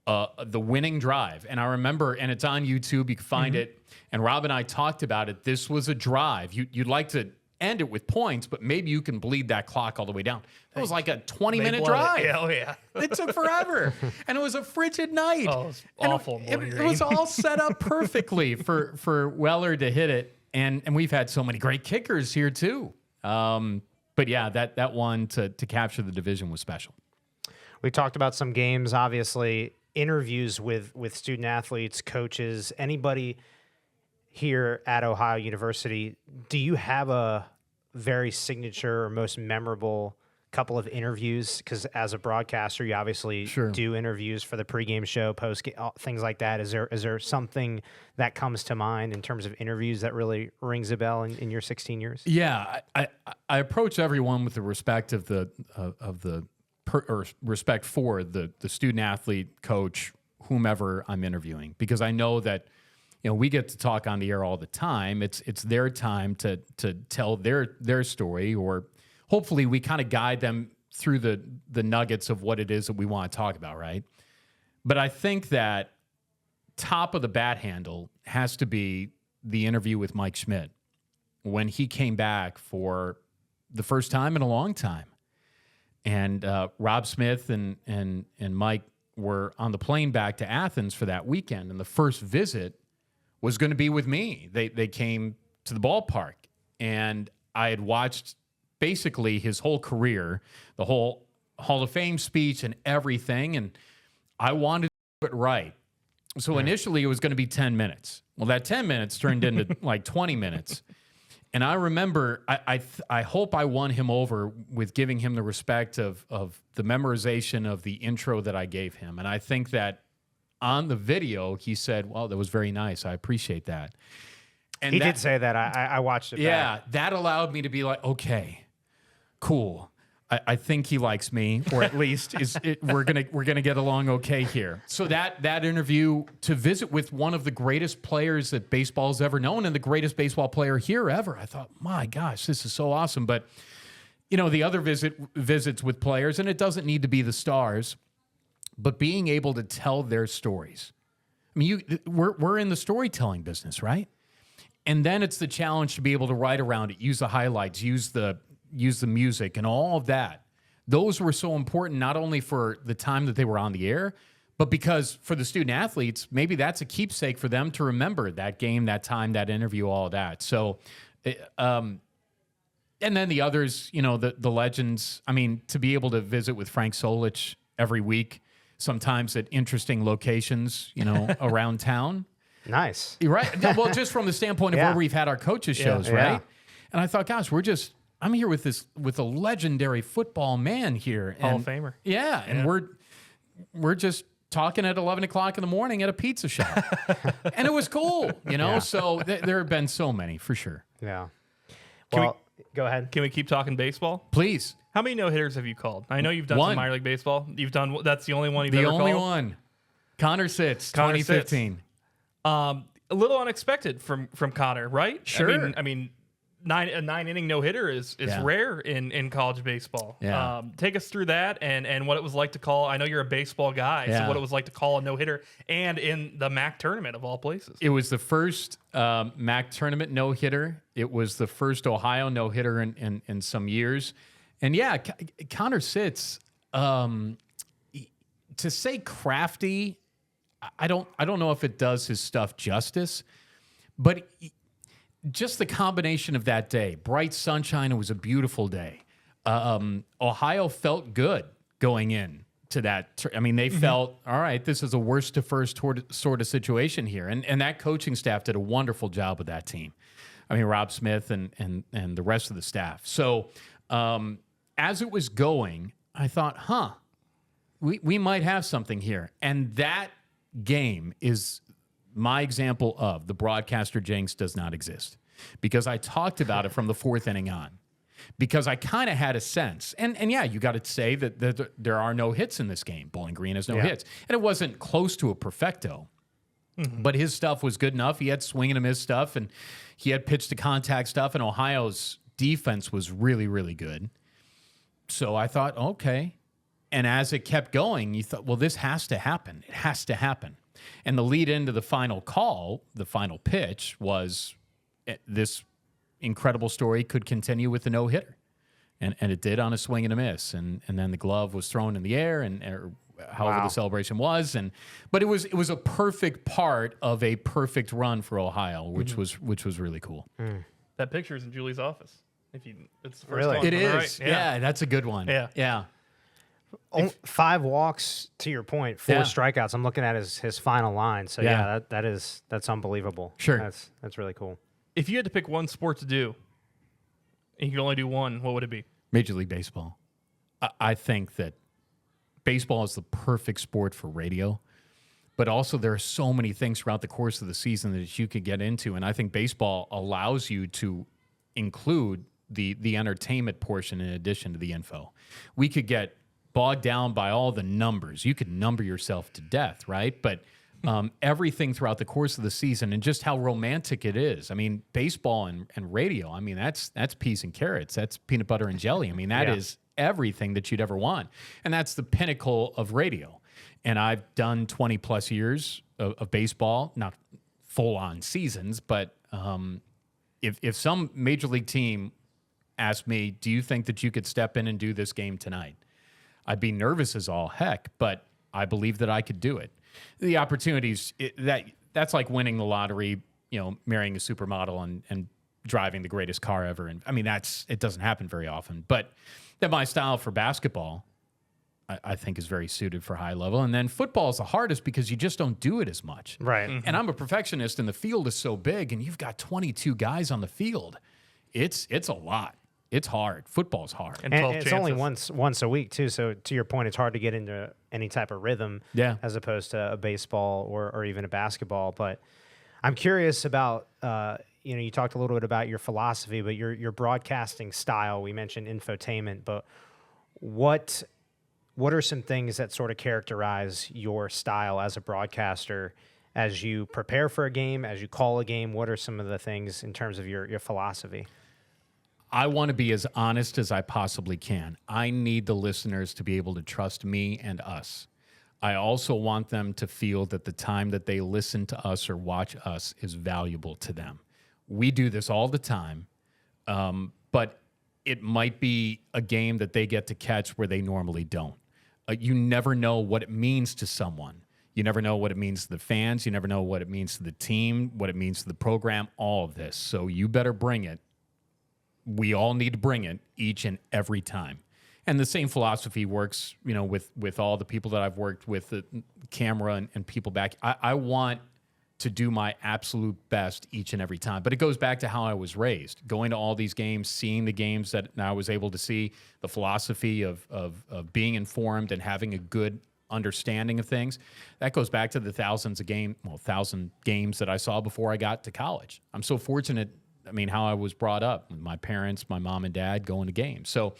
the winning drive. And I remember, and it's on YouTube, you can find it. And Rob and I talked about it. This was a drive. You'd like to end it with points, but maybe you can bleed that clock all the way down. It was like a 20-minute drive. Yeah, oh yeah. It took forever. And it was a frigid night. Oh, it was awful. It was all set up perfectly for Weller to hit it. And we've had so many great kickers here too. But yeah, that one to capture the division was special. We talked about some games, obviously, interviews with student athletes, coaches, anybody here at Ohio University. Do you have a very signature or most memorable couple of interviews? Because as a broadcaster, you obviously do interviews for the pregame show, postgame, things like that. Is there something that comes to mind in terms of interviews that really rings a bell in your 16 years? Yeah, I approach everyone with the respect of respect for the student athlete, coach, whomever I'm interviewing, because I know that we get to talk on the air all the time. It's their time to tell their story, or hopefully we kind of guide them through the nuggets of what it is that we want to talk about, right? But I think that top of the bat handle has to be the interview with Mike Schmidt when he came back for the first time in a long time. And Rob Smith and Mike were on the plane back to Athens for that weekend, and the first visit was going to be with me. They came to the ballpark, and I had watched basically his whole career, the whole Hall of Fame speech and everything, and I wanted to do it right. So initially it was going to be 10 minutes. Well, that 10 minutes turned into like 20 minutes. And I remember, I hope I won him over with giving him the respect of the memorization of the intro that I gave him. And I think that on the video, he said, well, that was very nice. I appreciate that. And he did say that. I watched it back. That allowed me to be like, okay, cool. I think he likes me, or at least we're gonna get along okay here. So that interview, to visit with one of the greatest players that baseball's ever known and the greatest baseball player here ever, I thought, my gosh, this is so awesome. But the other visits with players, and it doesn't need to be the stars, but being able to tell their stories. I mean, we're in the storytelling business, right? And then it's the challenge to be able to write around it, use the highlights, use the music and all of that. Those were so important, not only for the time that they were on the air, but because for the student athletes, maybe that's a keepsake for them to remember that game, that time, that interview, all of that. So, and then the others, the legends. I mean, to be able to visit with Frank Solich every week, sometimes at interesting locations, around town. Nice. Right. Well, just from the standpoint of where we've had our coaches shows, right? And I thought, gosh, I'm here with a legendary football man here. Hall of Famer. Yeah. And we're just talking at 11 o'clock in the morning at a pizza shop. And it was cool, So there have been so many, for sure. Yeah. Well, go ahead. Can we keep talking baseball? Please. How many no-hitters have you called? I know you've done One. some minor league baseball. That's the only one you've ever called? The only one. Connor Sitz, 2015. A little unexpected from Connor, right? Sure. I mean, a 9-inning no-hitter is rare in college baseball. Yeah. Take us through that and what it was like to call. I know you're a baseball guy, so what it was like to call a no-hitter and in the MAC tournament of all places. It was the first MAC tournament no-hitter. It was the first Ohio no-hitter in some years. And Connor Sitz, to say crafty, I don't know if it does his stuff justice, but just the combination of that day, bright sunshine, it was a beautiful day. Ohio felt good going in to that. They felt, all right, this is a worst to first sort of situation here. And that coaching staff did a wonderful job with that team. Rob Smith and the rest of the staff. So as it was going, I thought, we might have something here. And that game is my example of the broadcaster jinx does not exist, because I talked about it from the fourth inning on, because I kind of had a sense. And you got to say that there are no hits in this game. Bowling Green has no hits. And it wasn't close to a perfecto, but his stuff was good enough. He had swing and a miss stuff, and he had pitch to contact stuff, and Ohio's defense was really, really good. So I thought, okay. And as it kept going, you thought, well, this has to happen. It has to happen. And the lead into the final call, the final pitch, was this incredible story could continue with the no-hitter. And it did on a swing and a miss. And then the glove was thrown in the air, or however the celebration was. But it was a perfect part of a perfect run for Ohio, which was really cool. That picture is in Julie's office. It's the first Really? one. It Am I is. right? Yeah, that's a good one. Yeah. Yeah. 5 walks, to your point, 4 Yeah. strikeouts. I'm looking at his final line. So Yeah. that's unbelievable. Sure. That's really cool. If you had to pick one sport to do, and you could only do one, what would it be? Major League Baseball. I think that baseball is the perfect sport for radio, but also there are so many things throughout the course of the season that you could get into, and I think baseball allows you to include the entertainment portion in addition to the info. We could get bogged down by all the numbers. You could number yourself to death, right? But everything throughout the course of the season and just how romantic it is. I mean, baseball and radio, I mean, that's peas and carrots. That's peanut butter and jelly. I mean, that is everything that you'd ever want. And that's the pinnacle of radio. And I've done 20 plus years of baseball, not full on seasons, but if some major league team asked me, do you think that you could step in and do this game tonight? I'd be nervous as all heck, but I believe that I could do it. The opportunities, that's like winning the lottery, marrying a supermodel and driving the greatest car ever. And I mean, it doesn't happen very often, but that my style for basketball, I think is very suited for high level. And then football is the hardest because you just don't do it as much. Right. Mm-hmm. And I'm a perfectionist and the field is so big and you've got 22 guys on the field. It's a lot. It's hard. Football's hard. And And 12 it's only chances. once a week too. So to your point, it's hard to get into any type of rhythm, as opposed to a baseball or even a basketball. But I'm curious about you talked a little bit about your philosophy, but your broadcasting style. We mentioned infotainment, but what are some things that sort of characterize your style as a broadcaster? As you prepare for a game, as you call a game, what are some of the things in terms of your philosophy? I want to be as honest as I possibly can. I need the listeners to be able to trust me and us. I also want them to feel that the time that they listen to us or watch us is valuable to them. We do this all the time, but it might be a game that they get to catch where they normally don't. You never know what it means to someone. You never know what it means to the fans. You never know what it means to the team, what it means to the program, all of this. So you better bring it. We all need to bring it each and every time. And the same philosophy works, with all the people that I've worked with, the camera and people back. I want to do my absolute best each and every time. But it goes back to how I was raised, going to all these games, seeing the games that I was able to see, the philosophy of being informed and having a good understanding of things. That goes back to the 1,000 games that I saw before I got to college. I'm so fortunate. I mean, how I was brought up with my parents, my mom and dad going to games. So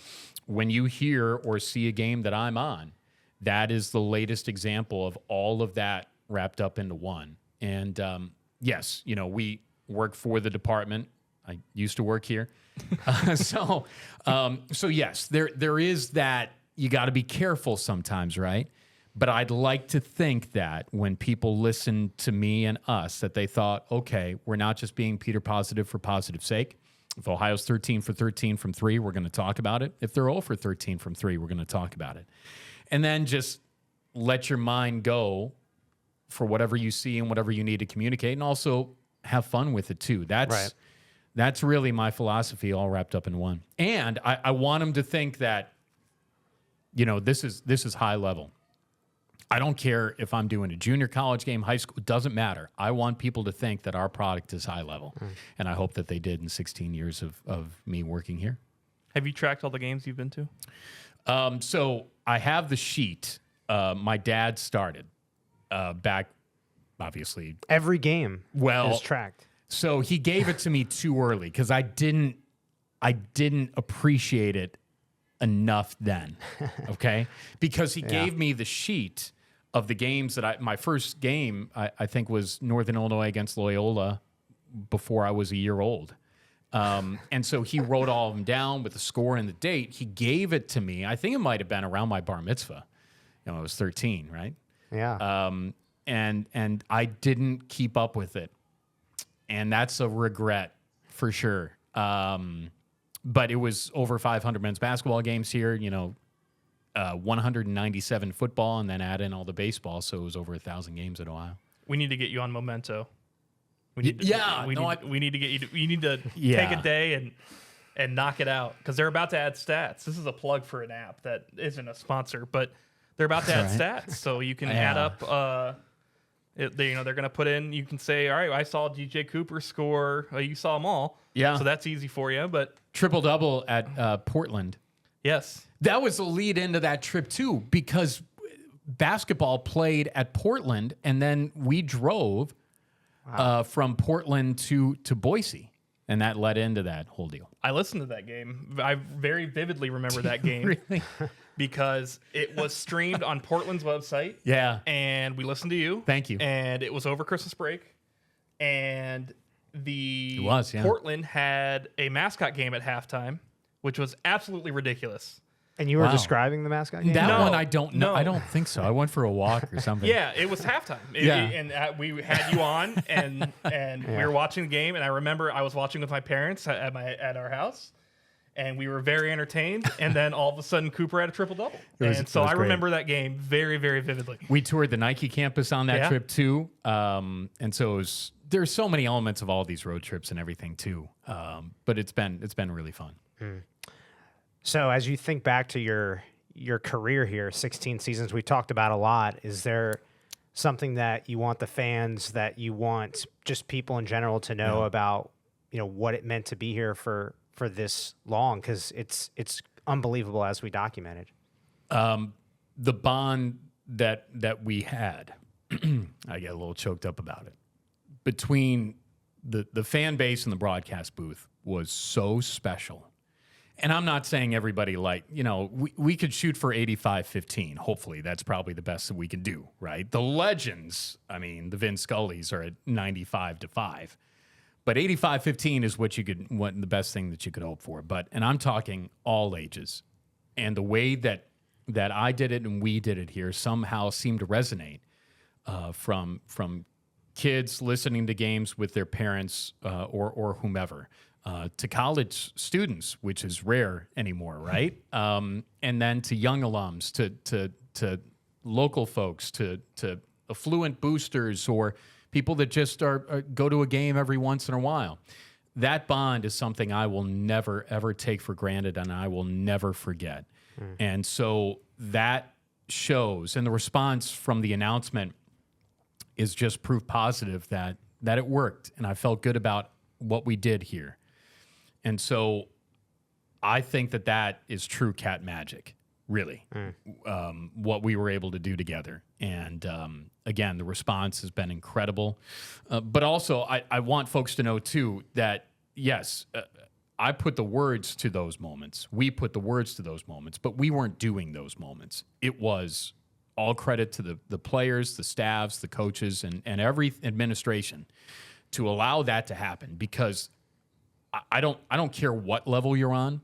when you hear or see a game that I'm on, that is the latest example of all of that wrapped up into one. And yes, we work for the department. I used to work here. So yes, there is that. You got to be careful sometimes, right? But I'd like to think that when people listen to me and us, that they thought, okay, we're not just being Peter positive for positive sake. If Ohio's 13 for 13 from 3, we're going to talk about it. If they're 0 for 13 from 3, we're going to talk about it. And then just let your mind go for whatever you see and whatever you need to communicate, and also have fun with it too. That's really my philosophy, all wrapped up in one. And I want them to think that, this is high level. I don't care if I'm doing a junior college game, high school, it doesn't matter. I want people to think that our product is high level. And I hope that they did in 16 years of me working here. Have you tracked all the games you've been to? So I have the sheet. My dad started back, obviously. Every game is tracked. So he gave it to me too early because I didn't appreciate it enough then, okay? Because he gave me the sheet of the games that my first game, I think, was Northern Illinois against Loyola before I was a year old. And so he wrote all of them down with the score and the date. He gave it to me. I think it might have been around my bar mitzvah. I was 13, right? Yeah. And I didn't keep up with it. And that's a regret for sure. But it was over 500 men's basketball games here, 197 football, and then add in all the baseball. So it was over 1,000 games at Ohio. We need to get you on Memento. We need to get you. You need to take a day and and knock it out because they're about to add stats. This is a plug for an app that isn't a sponsor, but they're about to add stats, so you can add up. They're going to put in. You can say, all right, I saw DJ Cooper score. You saw them all. Yeah. So that's easy for you. But triple-double at Portland. Yes. That was the lead into that trip, too, because basketball played at Portland, and then we drove from Portland to Boise, and that led into that whole deal. I listened to that game. I very vividly remember that game. Really? Because it was streamed on Portland's website. Yeah. And we listened to you. Thank you. And it was over Christmas break. And Portland had a mascot game at halftime, which was absolutely ridiculous. And you were describing the mascot game? That one I don't know. I don't think so. I went for a walk or something. Yeah, it was halftime. And we had you on, and we were watching the game. And I remember I was watching with my parents at our house, and we were very entertained. And then all of a sudden, Cooper had a triple-double. And so I remember that game very, very vividly. We toured the Nike campus on that trip, too. And so there's so many elements of all these road trips and everything, too. But it's been really fun. So as you think back to your career here, 16 seasons, we talked about a lot. Is there something that you want the fans, that you want just people in general to know about, what it meant to be here for this long? Because it's unbelievable as we documented. The bond that we had, I get a little choked up about it, between the fan base and the broadcast booth was so special. And I'm not saying everybody we could shoot for 85-15. Hopefully, that's probably the best that we can do, right? The legends, the Vin Scullys are at 95-5. But 85-15 is the best thing that you could hope for. And I'm talking all ages. And the way that I did it and we did it here somehow seemed to resonate from kids listening to games with their parents or whomever. To college students, which is rare anymore, right? And then to young alums, to local folks, to affluent boosters, or people that just go to a game every once in a while. That bond is something I will never, ever take for granted, and I will never forget. And so that shows, and the response from the announcement is just proof positive that it worked, and I felt good about what we did here. And so I think that is true cat magic, really, what we were able to do together. And again, the response has been incredible. But also, I want folks to know, too, that, yes, I put the words to those moments. We put the words to those moments, but we weren't doing those moments. It was all credit to the players, the staffs, the coaches, and every administration to allow that to happen, because I don't care what level you're on.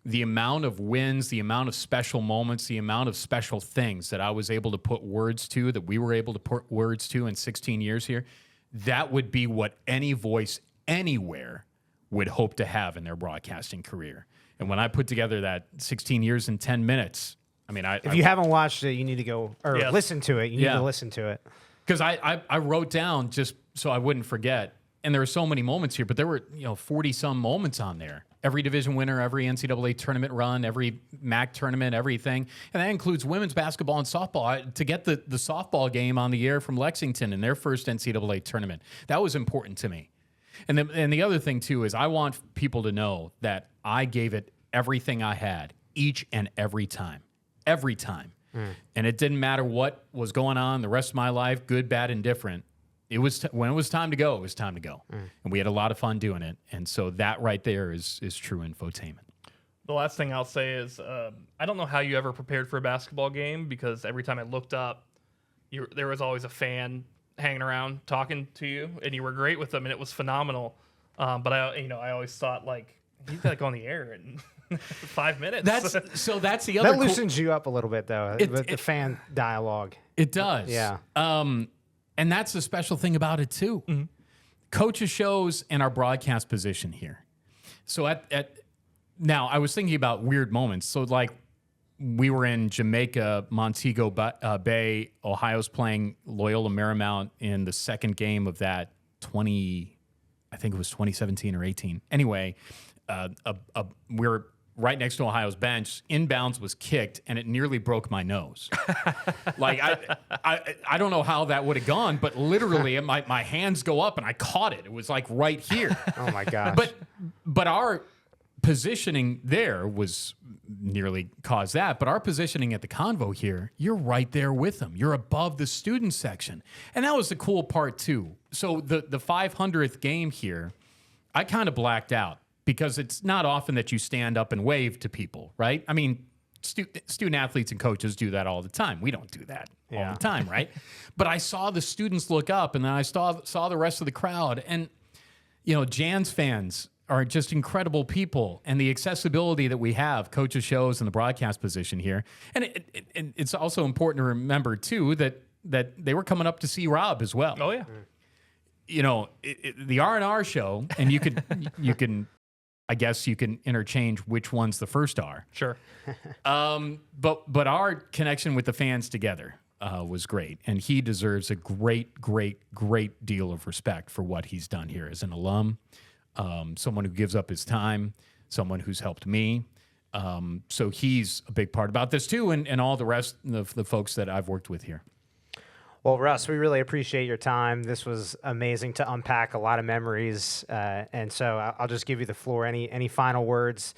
The amount of wins, the amount of special moments, the amount of special things that I was able to put words to, that we were able to put words to in 16 years here, that would be what any voice anywhere would hope to have in their broadcasting career. And when I put together that 16 years in 10 minutes, if you haven't watched it, you need to go listen to it. You need to listen to it. Because I wrote down just so I wouldn't forget. And there were so many moments here, but there were 40-some moments on there. Every division winner, every NCAA tournament run, every MAC tournament, everything. And that includes women's basketball and softball. To get the softball game on the air from Lexington in their first NCAA tournament, that was important to me. And the other thing, too, is I want people to know that I gave it everything I had, each and every time. Every time. And it didn't matter what was going on the rest of my life, good, bad, indifferent. It was when it was time to go, it was time to go. And we had a lot of fun doing it. And so that right there is true infotainment. The last thing I'll say is I don't know how you ever prepared for a basketball game, because every time I looked up, there was always a fan hanging around talking to you, and you were great with them, and it was phenomenal. But I always thought, he's got to go on the air in 5 minutes. That's the other. That loosens you up a little bit, though, with the fan dialogue. It does. Yeah. And that's the special thing about it, too. Mm-hmm. Coaches shows and our broadcast position here. So now I was thinking about weird moments. So we were in Jamaica, Montego Bay. Ohio's playing Loyola Marymount in the second game of that I think it was 2017 or 18. Anyway, we're right next to Ohio's bench. Inbounds was kicked, and it nearly broke my nose. Like I don't know how that would have gone, but literally my hands go up and I caught it. It was like right here. Oh my gosh! But our positioning there was nearly caused that. But our positioning at the Convo here, you're right there with them. You're above the student section, and that was the cool part too. So the 500th game here, I kind of blacked out, because it's not often that you stand up and wave to people, right? I mean, student athletes and coaches do that all the time. We don't do that all the time, right? But I saw the students look up, and then I saw the rest of the crowd. And, you know, Jan's fans are just incredible people, and the accessibility that we have, coaches shows in the broadcast position here. And it's also important to remember, too, that they were coming up to see Rob as well. Oh, yeah. You know, the R&R show, and you can I guess you can interchange which one's the first R. Sure. But our connection with the fans together was great, and he deserves a great deal of respect for what he's done here as an alum, someone who gives up his time, someone who's helped me. So he's a big part about this too, and all the rest of the folks that I've worked with here. Well, Russ, we really appreciate your time. This was amazing to unpack a lot of memories. And so I'll just give you the floor. Any final words?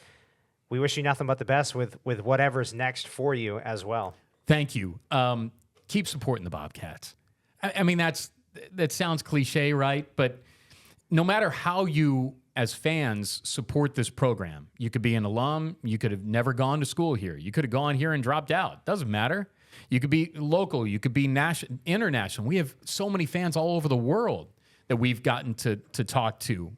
We wish you nothing but the best with whatever's next for you as well. Thank you. Keep supporting the Bobcats. I mean, that sounds cliche, right? But no matter how you, as fans, support this program, you could be an alum, you could have never gone to school here, you could have gone here and dropped out. Doesn't matter. You could be local. You could be international. We have so many fans all over the world that we've gotten to talk to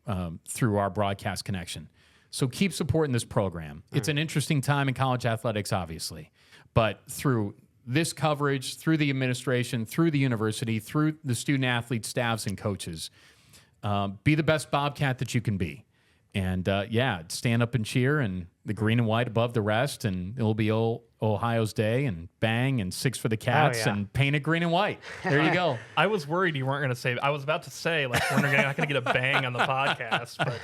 through our broadcast connection. So keep supporting this program. It's an interesting time in college athletics, obviously. But through this coverage, through the administration, through the university, through the student athletes, staffs, and coaches, be the best Bobcat that you can be. And, stand up and cheer, and the green and white above the rest, and it'll be Ohio's day, and bang, and 6 for the Cats, and paint it green and white. There you go. I was worried you weren't going to say. I was about to say, like, we're not going to get a bang on the podcast, but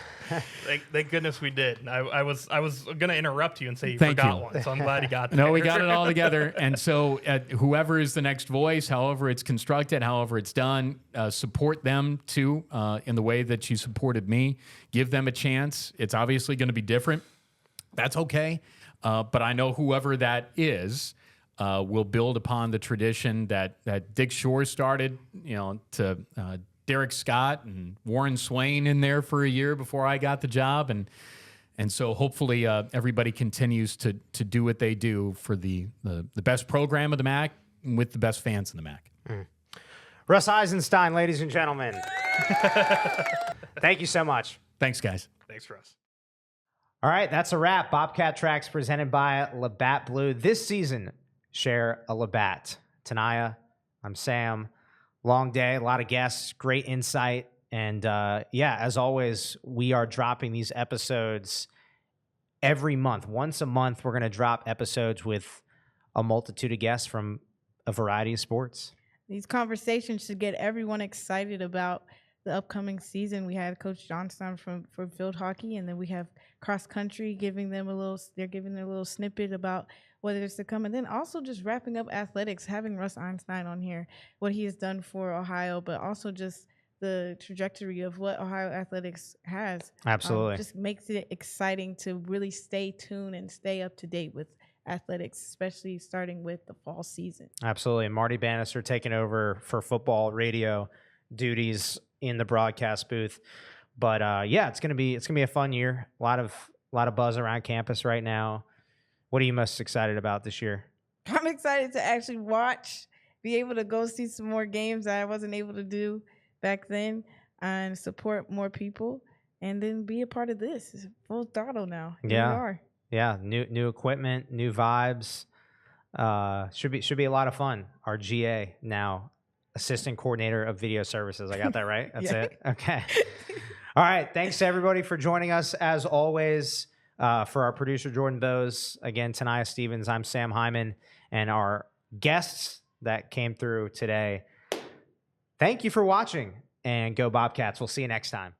thank goodness we did. I was going to interrupt you and say you forgot one, so I'm glad you got that. No, we got it all together. And so whoever is the next voice, however it's constructed, however it's done, support them, too, in the way that you supported me. Give them a chance. It's obviously going to be different. That's okay. But I know whoever that is will build upon the tradition that Dick Shore started, to Derek Scott and Warren Swain in there for a year before I got the job. And so hopefully everybody continues to do what they do for the best program of the MAC with the best fans in the MAC. Russ Eisenstein, ladies and gentlemen. Thank you so much. Thanks, guys. Thanks, Russ. All right, that's a wrap. Bobcat Tracks presented by Labatt Blue. This season, share a Labatt. Tanaya, I'm Sam. Long day, a lot of guests, great insight. And as always, we are dropping these episodes every month. Once a month, we're going to drop episodes with a multitude of guests from a variety of sports. These conversations should get everyone excited about the upcoming season. We had Coach Johnstone from field hockey, and then we have cross country giving their little snippet about what is to come. And then also just wrapping up athletics, having Russ Einstein on here, what he has done for Ohio, but also just the trajectory of what Ohio athletics has. Absolutely. Just makes it exciting to really stay tuned and stay up to date with athletics, especially starting with the fall season. Absolutely. And Marty Bannister taking over for football radio duties in the broadcast booth. But it's gonna be a fun year. A lot of buzz around campus right now. What are you most excited about this year? I'm excited to actually be able to go see some more games that I wasn't able to do back then, and support more people, and then be a part of this. It's full throttle now. Here we are. Yeah, new equipment, new vibes. Should be a lot of fun. Our GA now, assistant coordinator of video services. I got that right? That's it? Okay. All right. Thanks to everybody for joining us as always. For our producer, Jordan Bowes, again, Tanaya Stevens, I'm Sam Hyman, and our guests that came through today. Thank you for watching, and go Bobcats. We'll see you next time.